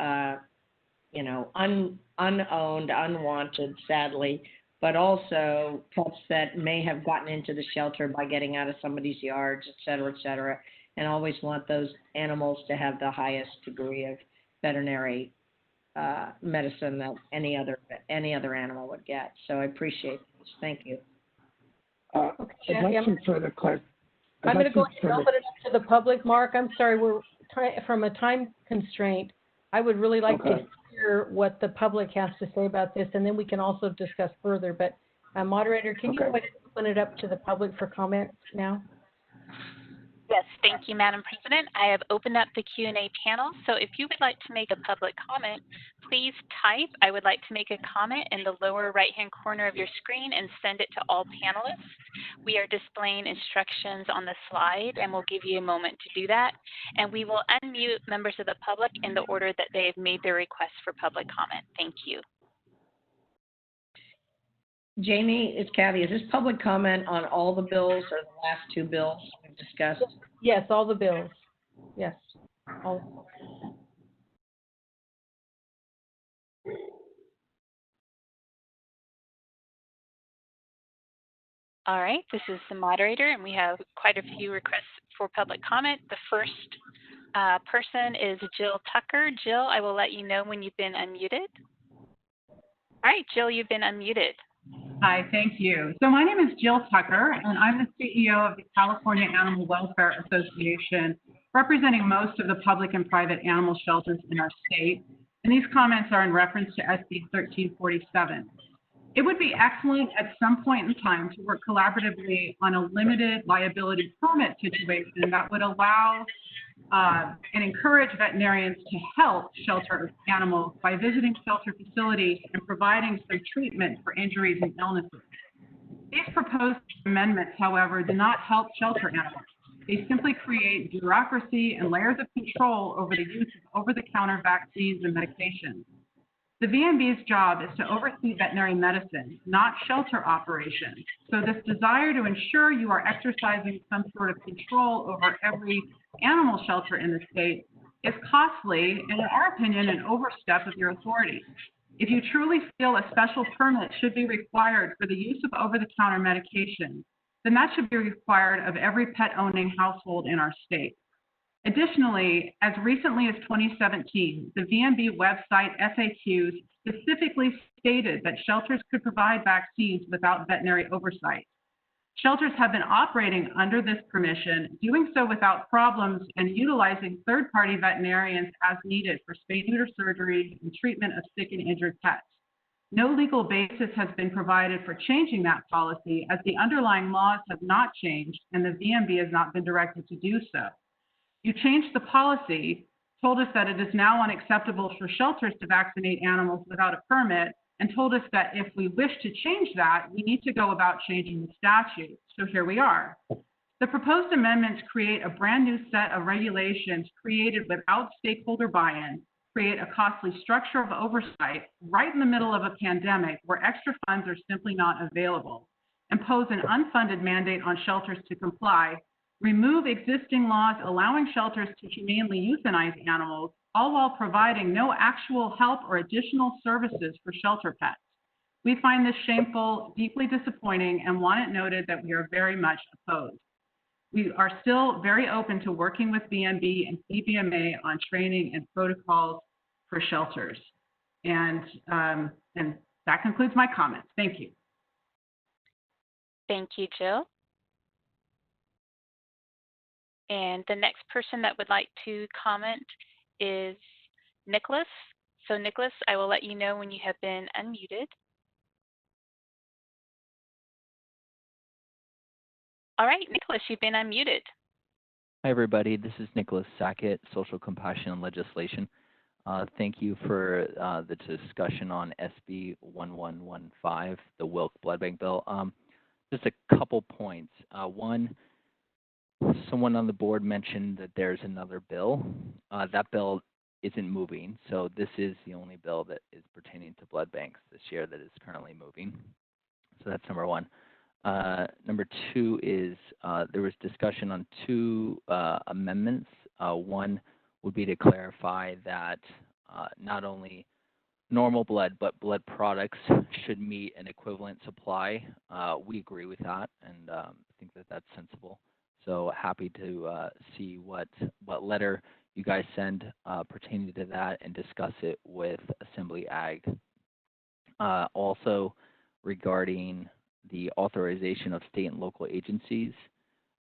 unowned, unwanted, sadly, but also pets that may have gotten into the shelter by getting out of somebody's yards, et cetera, and always want those animals to have the highest degree of veterinary medicine that any other animal would get. So I appreciate this. Thank you. I'd like some further clarity. I'm going to go ahead and open it up to the public. Mark, I'm sorry, we're from a time constraint. I would really like to hear what the public has to say about this, and then we can also discuss further. But moderator, can you go ahead and open it up to the public for comments now? Yes, thank you, Madam President. I have opened up the Q&A panel, so if you would like to make a public comment, please type "I would like to make a comment" in the lower right-hand corner of your screen and send it to all panelists. We are displaying instructions on the slide, and we'll give you a moment to do that. And we will unmute members of the public in the order that they have made their request for public comment. Thank you. Jamie, it's Kathy. Is this public comment on all the bills or the last two bills we've discussed? Yes, all the bills. Yes. All. All right, this is the moderator, and we have quite a few requests for public comment. The first person is Jill Tucker. Jill, I will let you know when you've been unmuted. All right, Jill, you've been unmuted. Hi, thank you. So my name is Jill Tucker, and I'm the CEO of the California Animal Welfare Association, representing most of the public and private animal shelters in our state. And these comments are in reference to SB 1347. It would be excellent at some point in time to work collaboratively on a limited liability permit situation that would allow and encourage veterinarians to help shelter animals by visiting shelter facilities and providing some treatment for injuries and illnesses. These proposed amendments, however, do not help shelter animals. They simply create bureaucracy and layers of control over the use of over-the-counter vaccines and medications. The VMB's job is to oversee veterinary medicine, not shelter operations. So this desire to ensure you are exercising some sort of control over every animal shelter in the state is costly and, in our opinion, an overstep of your authority. If you truly feel a special permit should be required for the use of over-the-counter medication, then that should be required of every pet-owning household in our state. Additionally, as recently as 2017, the VMB website FAQs specifically stated that shelters could provide vaccines without veterinary oversight. Shelters have been operating under this permission, doing so without problems and utilizing third-party veterinarians as needed for spay-neuter surgery and treatment of sick and injured pets. No legal basis has been provided for changing that policy, as the underlying laws have not changed and the VMB has not been directed to do so. You changed the policy, told us that it is now unacceptable for shelters to vaccinate animals without a permit, and told us that if we wish to change that, we need to go about changing the statute. So here we are. The proposed amendments create a brand new set of regulations created without stakeholder buy-in, create a costly structure of oversight right in the middle of a pandemic where extra funds are simply not available, impose an unfunded mandate on shelters to comply, remove existing laws allowing shelters to humanely euthanize animals, all while providing no actual help or additional services for shelter pets. We find this shameful, deeply disappointing, and want it noted that we are very much opposed. We are still very open to working with VMB and CBMA on training and protocols for shelters. And that concludes my comments. Thank you. Thank you, Jill. And the next person that would like to comment is Nicholas. So Nicholas, I will let you know when you have been unmuted. All right, Nicholas, you've been unmuted. Hi, everybody. This is Nicholas Sackett, Social Compassion and Legislation. Thank you for the discussion on SB 1115, the Wilk Blood Bank Bill. Just a couple points. One, someone on the board mentioned that there's another bill. That bill isn't moving, so this is the only bill that is pertaining to blood banks this year that is currently moving. So that's number one. Number two is there was discussion on two amendments. One would be to clarify that not only normal blood, but blood products should meet an equivalent supply. We agree with that, and think that that's sensible. So happy to see what letter you guys send pertaining to that and discuss it with Assembly Ag. Also, regarding the authorization of state and local agencies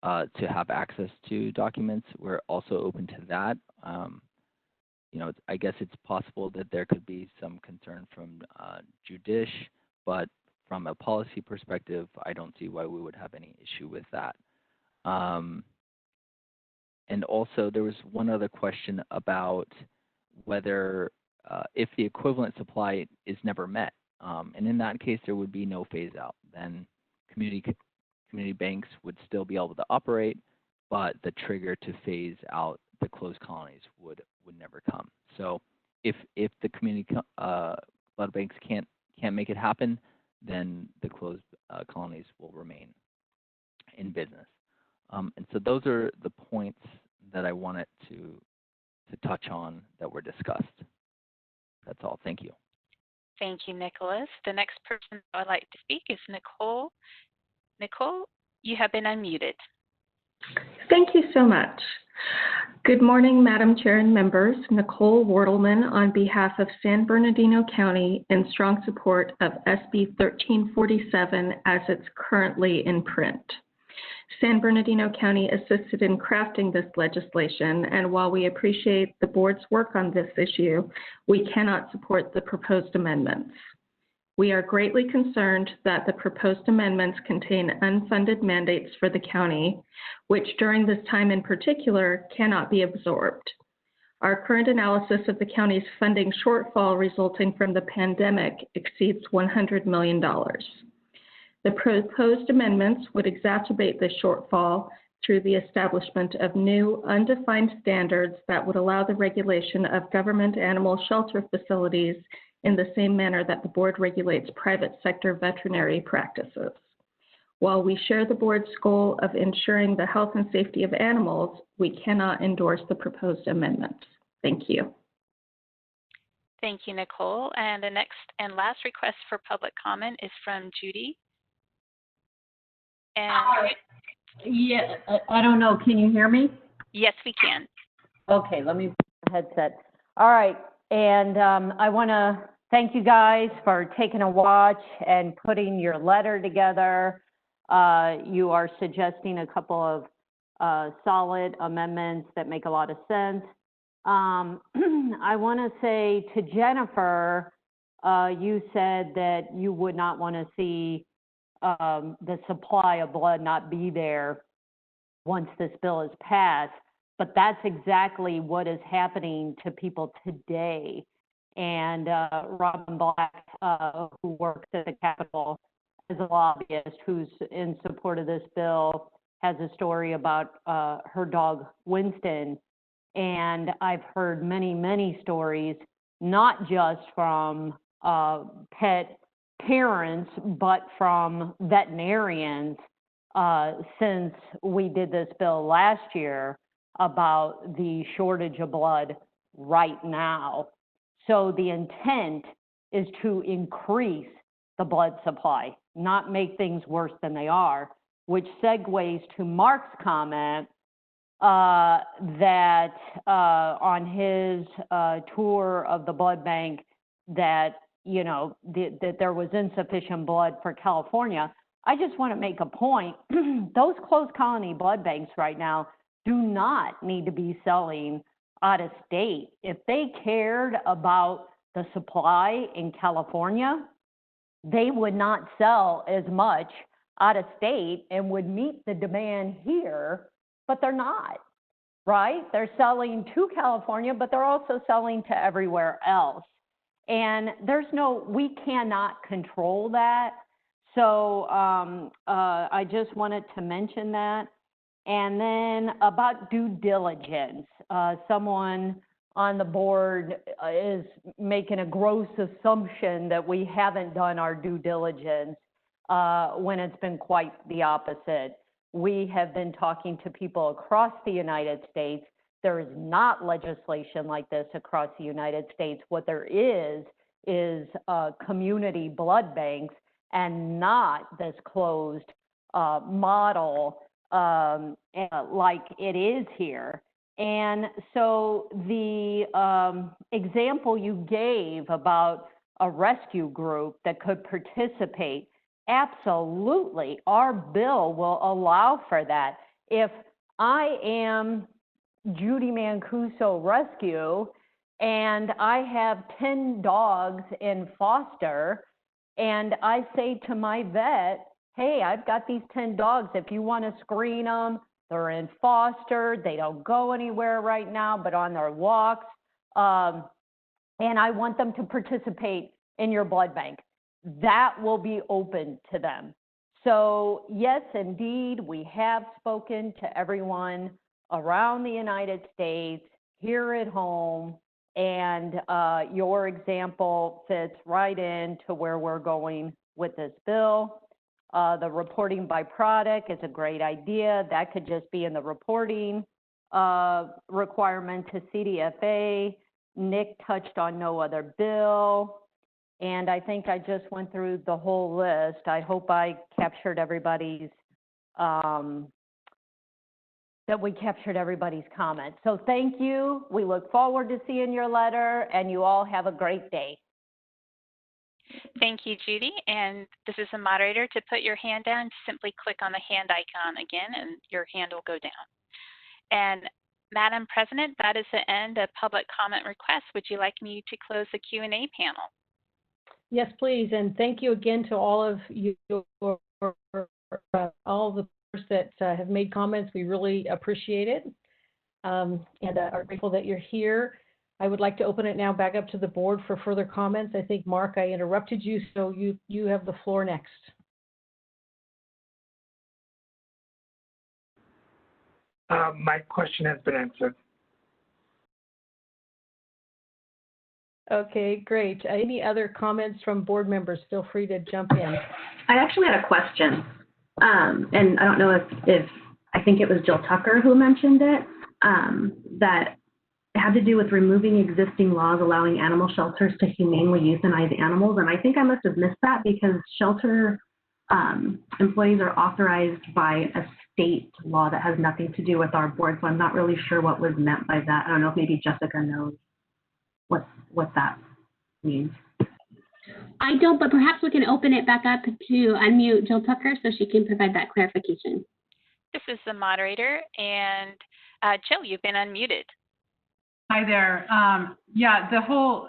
to have access to documents, we're also open to that. I guess it's possible that there could be some concern from Judish, but from a policy perspective, I don't see why we would have any issue with that. And also, there was one other question about whether if the equivalent supply is never met, and in that case, there would be no phase out. Then community banks would still be able to operate, but the trigger to phase out the closed colonies would never come. So if the community blood banks can't make it happen, then the closed colonies will remain in business. And so those are the points that I wanted to touch on that were discussed. That's all. Thank you. Thank you, Nicholas. The next person I would like to speak is Nicole. Nicole, you have been unmuted. Thank you so much. Good morning, Madam Chair and members. Nicole Wortelman on behalf of San Bernardino County in strong support of SB 1347 as it's currently in print. San Bernardino County assisted in crafting this legislation, and while we appreciate the board's work on this issue, we cannot support the proposed amendments. We are greatly concerned that the proposed amendments contain unfunded mandates for the county, which during this time in particular cannot be absorbed. Our current analysis of the county's funding shortfall resulting from the pandemic exceeds $100 million. The proposed amendments would exacerbate the shortfall through the establishment of new undefined standards that would allow the regulation of government animal shelter facilities in the same manner that the board regulates private sector veterinary practices. While we share the board's goal of ensuring the health and safety of animals, we cannot endorse the proposed amendments. Thank you. Thank you, Nicole. And the next and last request for public comment is from Judy. And yeah, I don't know. Can you hear me? yes, we can. Okay, let me put the headset. All right, and I want to thank you guys for taking a watch and putting your letter together. You are suggesting a couple of solid amendments that make a lot of sense. I want to say to Jennifer, you said that you would not want to see the supply of blood not be there once this bill is passed, but that's exactly what is happening to people today. And Robin Black, who works at the Capitol as a lobbyist who's in support of this bill, has a story about her dog Winston. And I've heard many, many stories, not just from pet parents, but from veterinarians since we did this bill last year about the shortage of blood right now. So the intent is to increase the blood supply, not make things worse than they are, which segues to Mark's comment that on his tour of the blood bank that, you know, that there was insufficient blood for California. I just want to make a point. Those closed colony blood banks right now do not need to be selling out of state. If they cared about the supply in California, they would not sell as much out of state and would meet the demand here, but they're not, right? They're selling to California, but they're also selling to everywhere else. And we cannot control that. So I just wanted to mention that. And then about due diligence, someone on the board is making a gross assumption that we haven't done our due diligence when it's been quite the opposite. We have been talking to people across the United States. There is not legislation like this across the United States. What there is community blood banks and not this closed model like it is here. And so the example you gave about a rescue group that could participate, absolutely, our bill will allow for that. If I am Judy Mancuso Rescue and I have 10 dogs in foster, and I say to my vet, hey, I've got these 10 dogs. If you want to screen them, they're in foster. They don't go anywhere right now, but on their walks. And I want them to participate in your blood bank. That will be open to them. So yes, indeed, we have spoken to everyone around the United States, here at home, and your example fits right into where we're going with this bill. The reporting by product is a great idea. That could just be in the reporting requirement to CDFA. Nick touched on no other bill. And I think I just went through the whole list. I hope I captured everybody's, that we captured everybody's comments. So thank you. We look forward to seeing your letter, and you all have a great day. Thank you, Judy. And this is the moderator. To put your hand down, simply click on the hand icon again, and your hand will go down. And Madam President, that is the end of public comment requests. Would you like me to close the Q&A panel? Yes, please. And thank you again to all of you, all the members that have made comments. We really appreciate it and are grateful that you're here. I would like to open it now back up to the board for further comments. I think, Mark, I interrupted you, so you have the floor next. My question has been answered. Okay, great. Any other comments from board members? Feel free to jump in. I actually had a question. and I don't know if I think it was Jill Tucker who mentioned it, that it had to do with removing existing laws allowing animal shelters to humanely euthanize animals. And I think I must have missed that because shelter employees are authorized by a state law that has nothing to do with our board. So I'm not really sure what was meant by that. I don't know if maybe Jessica knows what that means. I don't, but perhaps we can open it back up to unmute Jill Tucker so she can provide that clarification. This is the moderator, and Jill, you've been unmuted. Hi there. Yeah, the whole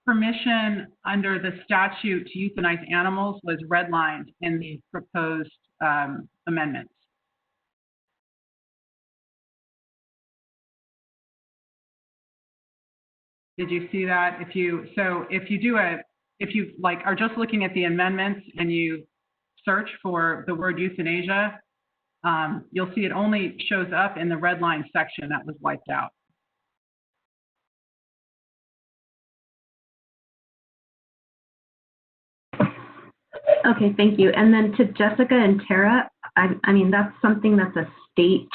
permission under the statute to euthanize animals was redlined in the proposed amendments. Did you see that? If you like are just looking at the amendments and you search for the word euthanasia, you'll see it only shows up in the red line section that was wiped out. Okay, thank you. And then to Jessica and Tara, I mean, that's something that's a state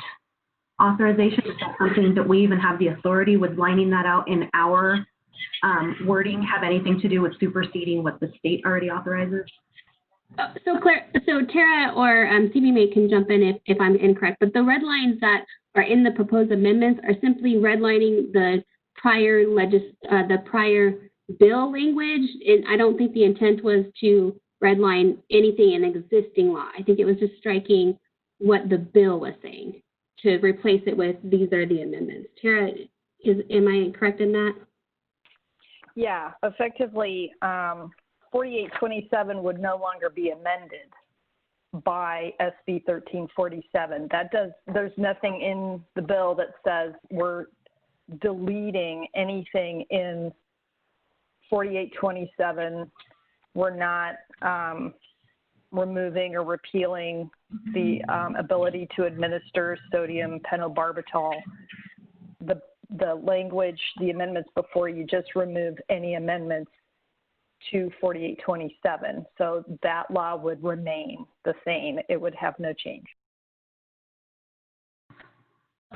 authorization. Is that something that we even have the authority with lining that out in our wording have anything to do with superseding what the state already authorizes? So Tara or CB May can jump in if I'm incorrect, but the red lines that are in the proposed amendments are simply redlining the prior bill language, and I don't think the intent was to redline anything in existing law. I think it was just striking what the bill was saying to replace it with these are the amendments. Tara, am I correct in that? Yeah, effectively, 4827 would no longer be amended by SB 1347. There's nothing in the bill that says we're deleting anything in 4827. We're not removing or repealing the ability to administer sodium pentobarbital. The language, the amendments before you just remove any amendments to 4827. So that law would remain the same. It would have no change.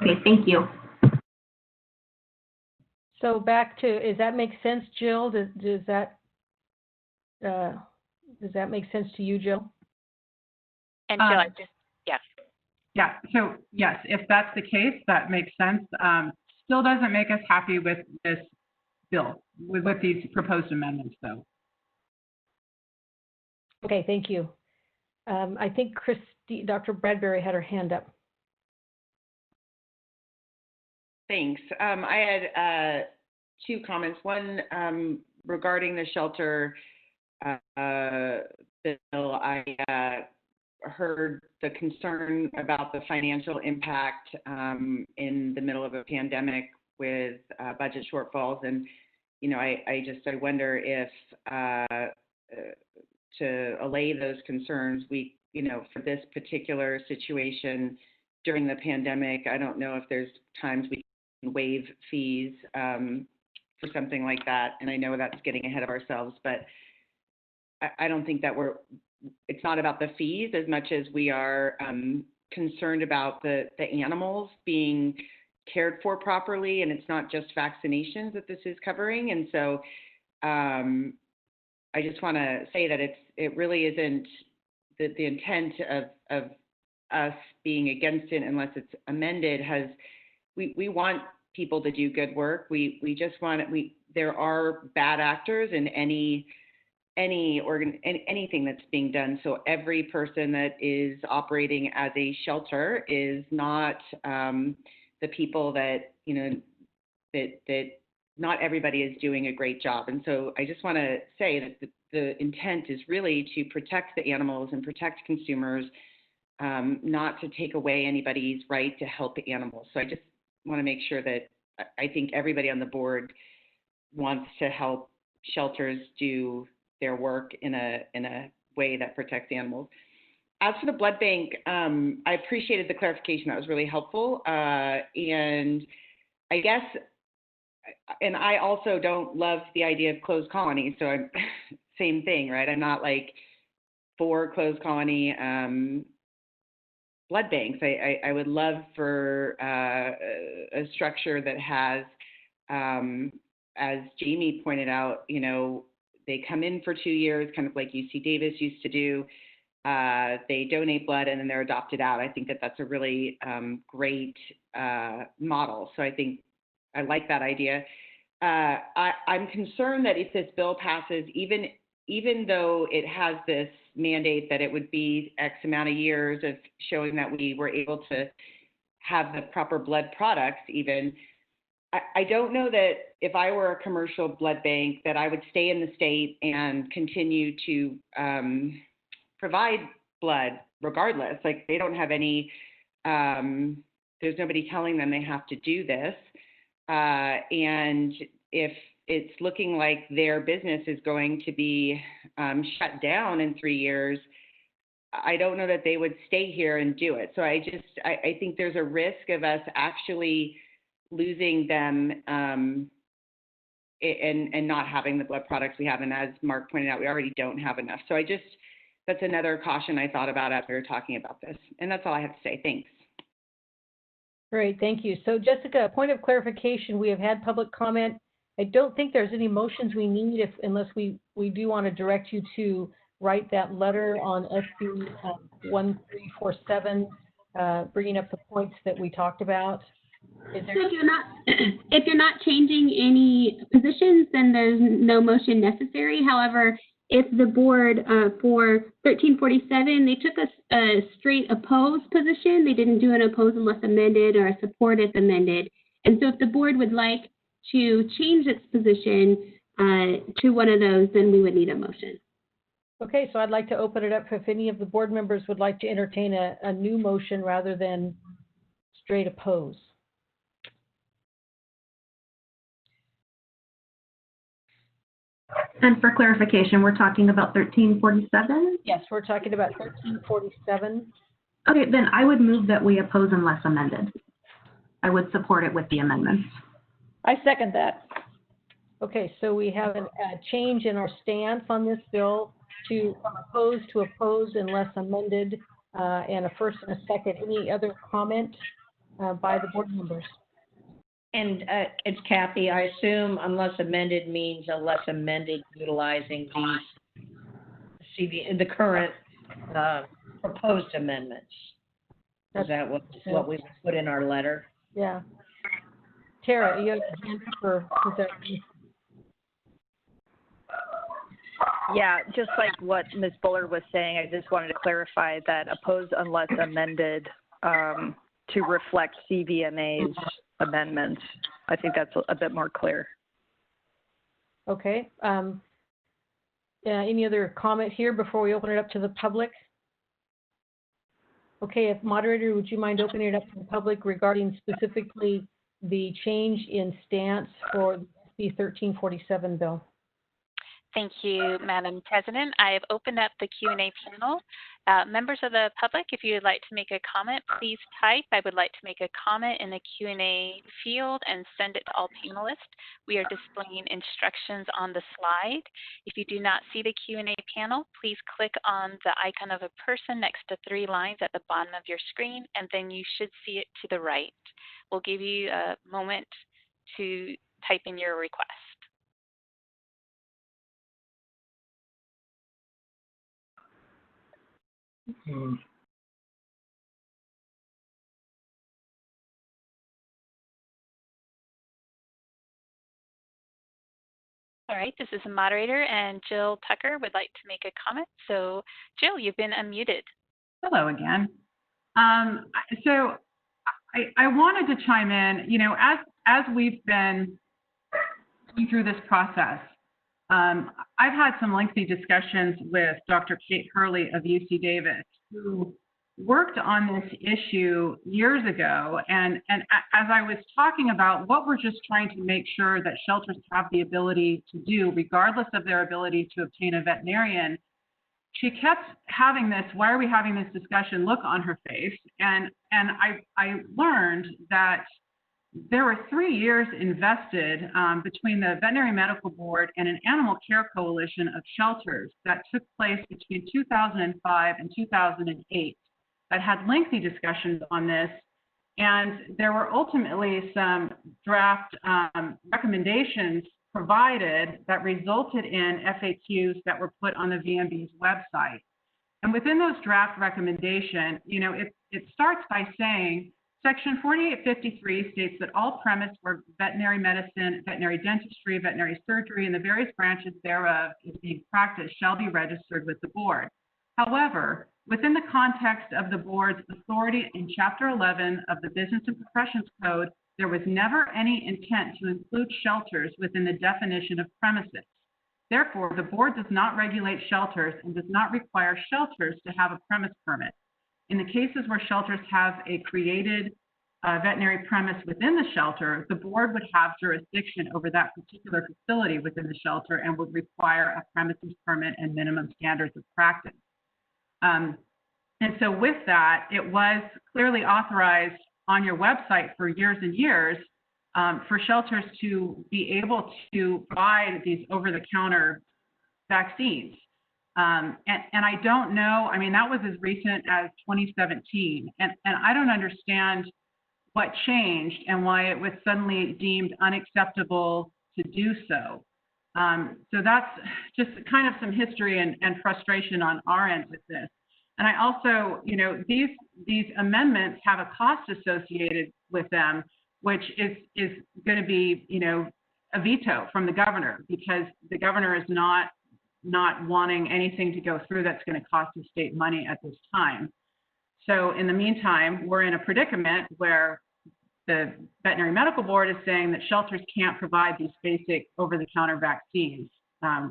Okay, thank you. So back to, does that make sense, Jill? Does that make sense to you, Jill? And Jill, yes. Yeah, so yes, if that's the case, that makes sense. Still doesn't make us happy with this bill, with these proposed amendments, though. Okay, thank you. I think Dr. Bradbury had her hand up. Thanks. I had two comments. One regarding the shelter bill. I heard the concern about the financial impact in the middle of a pandemic with budget shortfalls, and I wonder if to allay those concerns, we for this particular situation during the pandemic, I don't know if there's times we can waive fees for something like that, and I know that's getting ahead of ourselves, but I don't think that it's not about the fees as much as we are concerned about the animals being cared for properly, and it's not just vaccinations that this is covering. And so I just want to say that it really isn't the intent of us being against it unless it's amended. We want people to do good work. We just want there are bad actors in anything that's being done. So every person that is operating as a shelter is not the people that that not everybody is doing a great job. And so I just want to say that the intent is really to protect the animals and protect consumers, not to take away anybody's right to help animals. So I just want to make sure that I think everybody on the board wants to help shelters do their work in a way that protects animals. As for the blood bank, I appreciated the clarification. That was really helpful. And I guess, and I also don't love the idea of closed colonies. So I'm same thing, right? I'm not like for closed colony blood banks. I would love for a structure that has, as Jamie pointed out, you know, they come in for 2 years, kind of like UC Davis used to do. They donate blood and then they're adopted out. I think that that's a really great model. So I think I like that idea. I'm concerned that if this bill passes, even though it has this mandate that it would be X amount of years of showing that we were able to have the proper blood products even, I don't know that if I were a commercial blood bank that I would stay in the state and continue to provide blood regardless. Like they don't have any, there's nobody telling them they have to do this. And if it's looking like their business is going to be shut down in 3 years, I don't know that they would stay here and do it. So I think there's a risk of us actually losing them and not having the blood products we have. And as Mark pointed out, we already don't have enough. So that's another caution I thought about as we were talking about this. And that's all I have to say. Thanks. Great, thank you. So Jessica, a point of clarification, we have had public comment. I don't think there's any motions we need unless we do want to direct you to write that letter on SB 1347, bringing up the points that we talked about. So if you're not changing any positions, then there's no motion necessary. However, if the board for 1347, they took a straight opposed position. They didn't do an oppose unless amended or a support if amended. And so if the board would like to change its position to one of those, then we would need a motion. Okay, so I'd like to open it up if any of the board members would like to entertain a new motion rather than straight oppose. And for clarification, we're talking about 1347? Yes, we're talking about 1347. Okay, then I would move that we oppose unless amended. I would support it with the amendments. I second that. Okay, so we have a change in our stance on this bill from oppose to oppose unless amended, and a first and a second. Any other comment by the board members? And it's Kathy. I assume unless amended means unless amended utilizing the current proposed amendments. Is that what we put in our letter? Yeah. Tara, you have a hand up or is that? Yeah, just like what Ms. Bullard was saying, I just wanted to clarify that oppose unless amended to reflect CVMA's amendments. I think that's a bit more clear. Okay. Any other comment here before we open it up to the public? Okay, if moderator, would you mind opening it up to the public regarding specifically the change in stance for the 1347 bill? Thank you, Madam President. I have opened up the Q&A panel. Members of the public, if you would like to make a comment, please type. I would like to make a comment in the Q&A field and send it to all panelists. We are displaying instructions on the slide. If you do not see the Q&A panel, please click on the icon of a person next to 3 lines at the bottom of your screen, and then you should see it to the right. We'll give you a moment to type in your request. All right, this is the moderator, and Jill Tucker would like to make a comment. So, Jill, you've been unmuted. Hello again. So I wanted to chime in, you know, as we've been going through this process, I've had some lengthy discussions with Dr. Kate Hurley of UC Davis, who worked on this issue years ago. And as I was talking about what we're just trying to make sure that shelters have the ability to do, regardless of their ability to obtain a veterinarian, she kept having this, why are we having this discussion, look on her face. And I learned that there were 3 years invested between the Veterinary Medical Board and an animal care coalition of shelters that took place between 2005 and 2008 that had lengthy discussions on this. And there were ultimately some draft recommendations provided that resulted in FAQs that were put on the VMB's website. And within those draft recommendations, it starts by saying, Section 4853 states that all premise where veterinary medicine, veterinary dentistry, veterinary surgery, and the various branches thereof is being practiced shall be registered with the board. However, within the context of the board's authority in Chapter 11 of the Business and Professions Code, there was never any intent to include shelters within the definition of premises. Therefore, the board does not regulate shelters and does not require shelters to have a premise permit. In the cases where shelters have a created veterinary premise within the shelter, the board would have jurisdiction over that particular facility within the shelter and would require a premises permit and minimum standards of practice. And so with that, it was clearly authorized on your website for years and years for shelters to be able to provide these over-the-counter vaccines. And I don't know, I mean, that was as recent as 2017. And I don't understand what changed and why it was suddenly deemed unacceptable to do so. So that's just kind of some history and frustration on our end with this. And I also, these amendments have a cost associated with them, which is going to be, a veto from the governor, because the governor is not wanting anything to go through that's going to cost the state money at this time. So in the meantime, we're in a predicament where the Veterinary Medical Board is saying that shelters can't provide these basic over-the-counter vaccines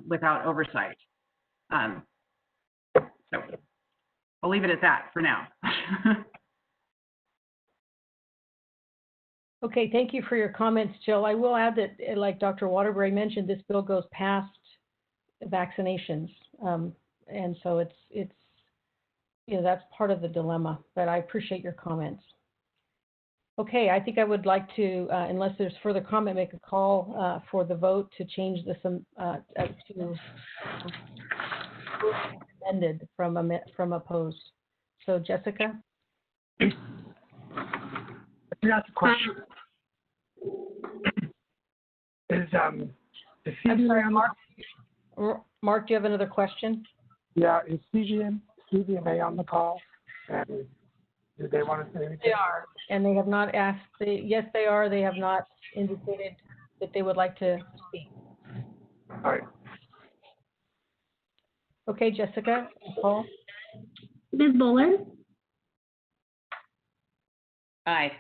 without oversight. So I'll leave it at that for now. Okay, thank you for your comments, Jill. I will add that, like Dr. Waterbury mentioned, this bill goes past vaccinations. And so it's that's part of the dilemma, but I appreciate your comments. Okay, I think I would like to, unless there's further comment, make a call for the vote to change this to amended from opposed. So Jessica? Let me ask a question. Is I'm sorry, Mark, do you have another question? Yeah, is CVMA on the call? And do they want to say anything? They are, and they have not asked. Yes, they are. They have not indicated that they would like to speak. All right. Okay, Jessica, Paul? Ms. Bowler? Aye.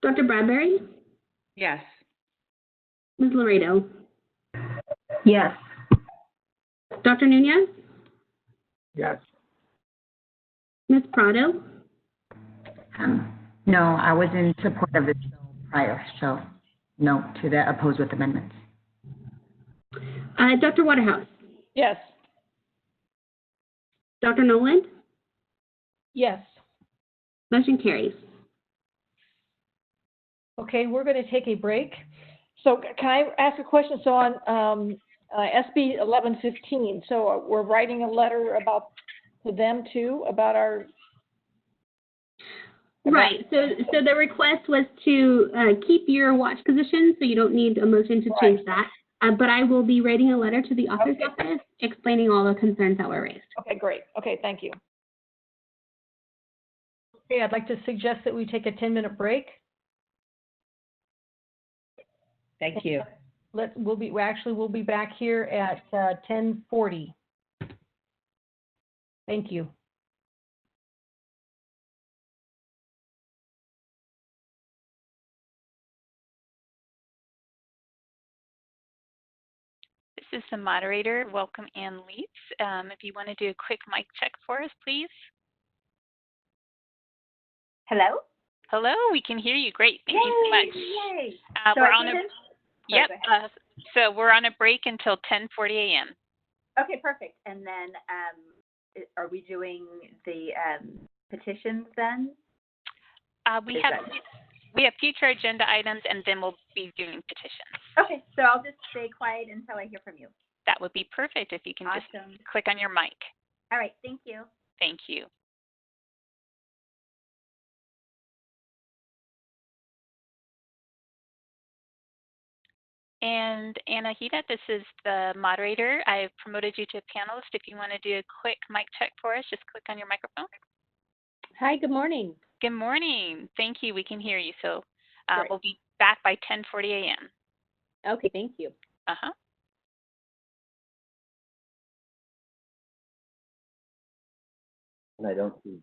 Dr. Bradbury? Yes. Ms. Laredo? Yes. Dr. Nunez? Yes. Ms. Prado? No, I was in support of this bill prior, so no to the opposed with amendments. Dr. Waterhouse? Yes. Dr. Noland? Yes. Motion carries. Okay, we're going to take a break. So can I ask a question? So on SB 1115, so we're writing a letter to them too about our. Right. So the request was to keep your watch position, so you don't need a motion to change that. But I will be writing a letter to the author's office explaining all the concerns that were raised. Okay, great. Okay, thank you. Okay, I'd like to suggest that we take a 10-minute break. Thank you. We'll be back here at 10:40. Thank you. This is the moderator. Welcome, Ann Leeds. If you want to do a quick mic check for us, please. Hello? Hello, we can hear you. Great. Thank you so much. Yay! We're on so we're on a break until 10:40 a.m. Okay, perfect. And then are we doing the petitions then? We have future agenda items, and then we'll be doing petitions. Okay, so I'll just stay quiet until I hear from you. That would be perfect if you can just click on your mic. All right, thank you. Thank you. And Anahita, this is the moderator. I've promoted you to a panelist. If you want to do a quick mic check for us, just click on your microphone. Hi, good morning. Good morning. Thank you. We can hear you. So we'll be back by 10:40 a.m. Okay, thank you. Uh-huh. And I don't see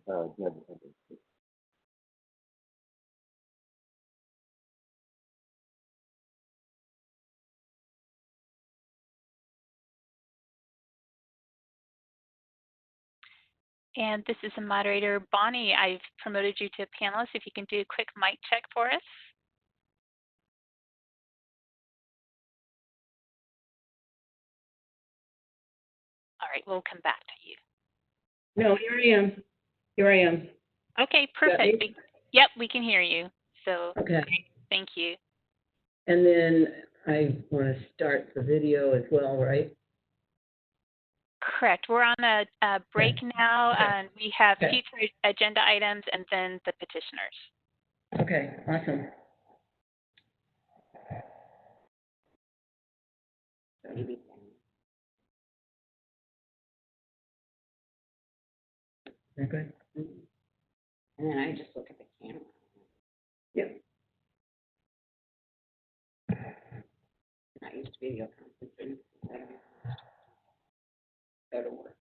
And this is the moderator, Bonnie. I've promoted you to a panelist. If you can do a quick mic check for us. All right, we'll come back to you. No, here I am. Here I am. Okay, perfect. Yep, we can hear you. So, okay. Thank you. And then I want to start the video as well, right? Correct. We're on a break now, and we have future agenda items and then the petitioners. Okay, awesome. Okay. And then I just look at the camera. Yep. Not used to video conferencing. Go to work.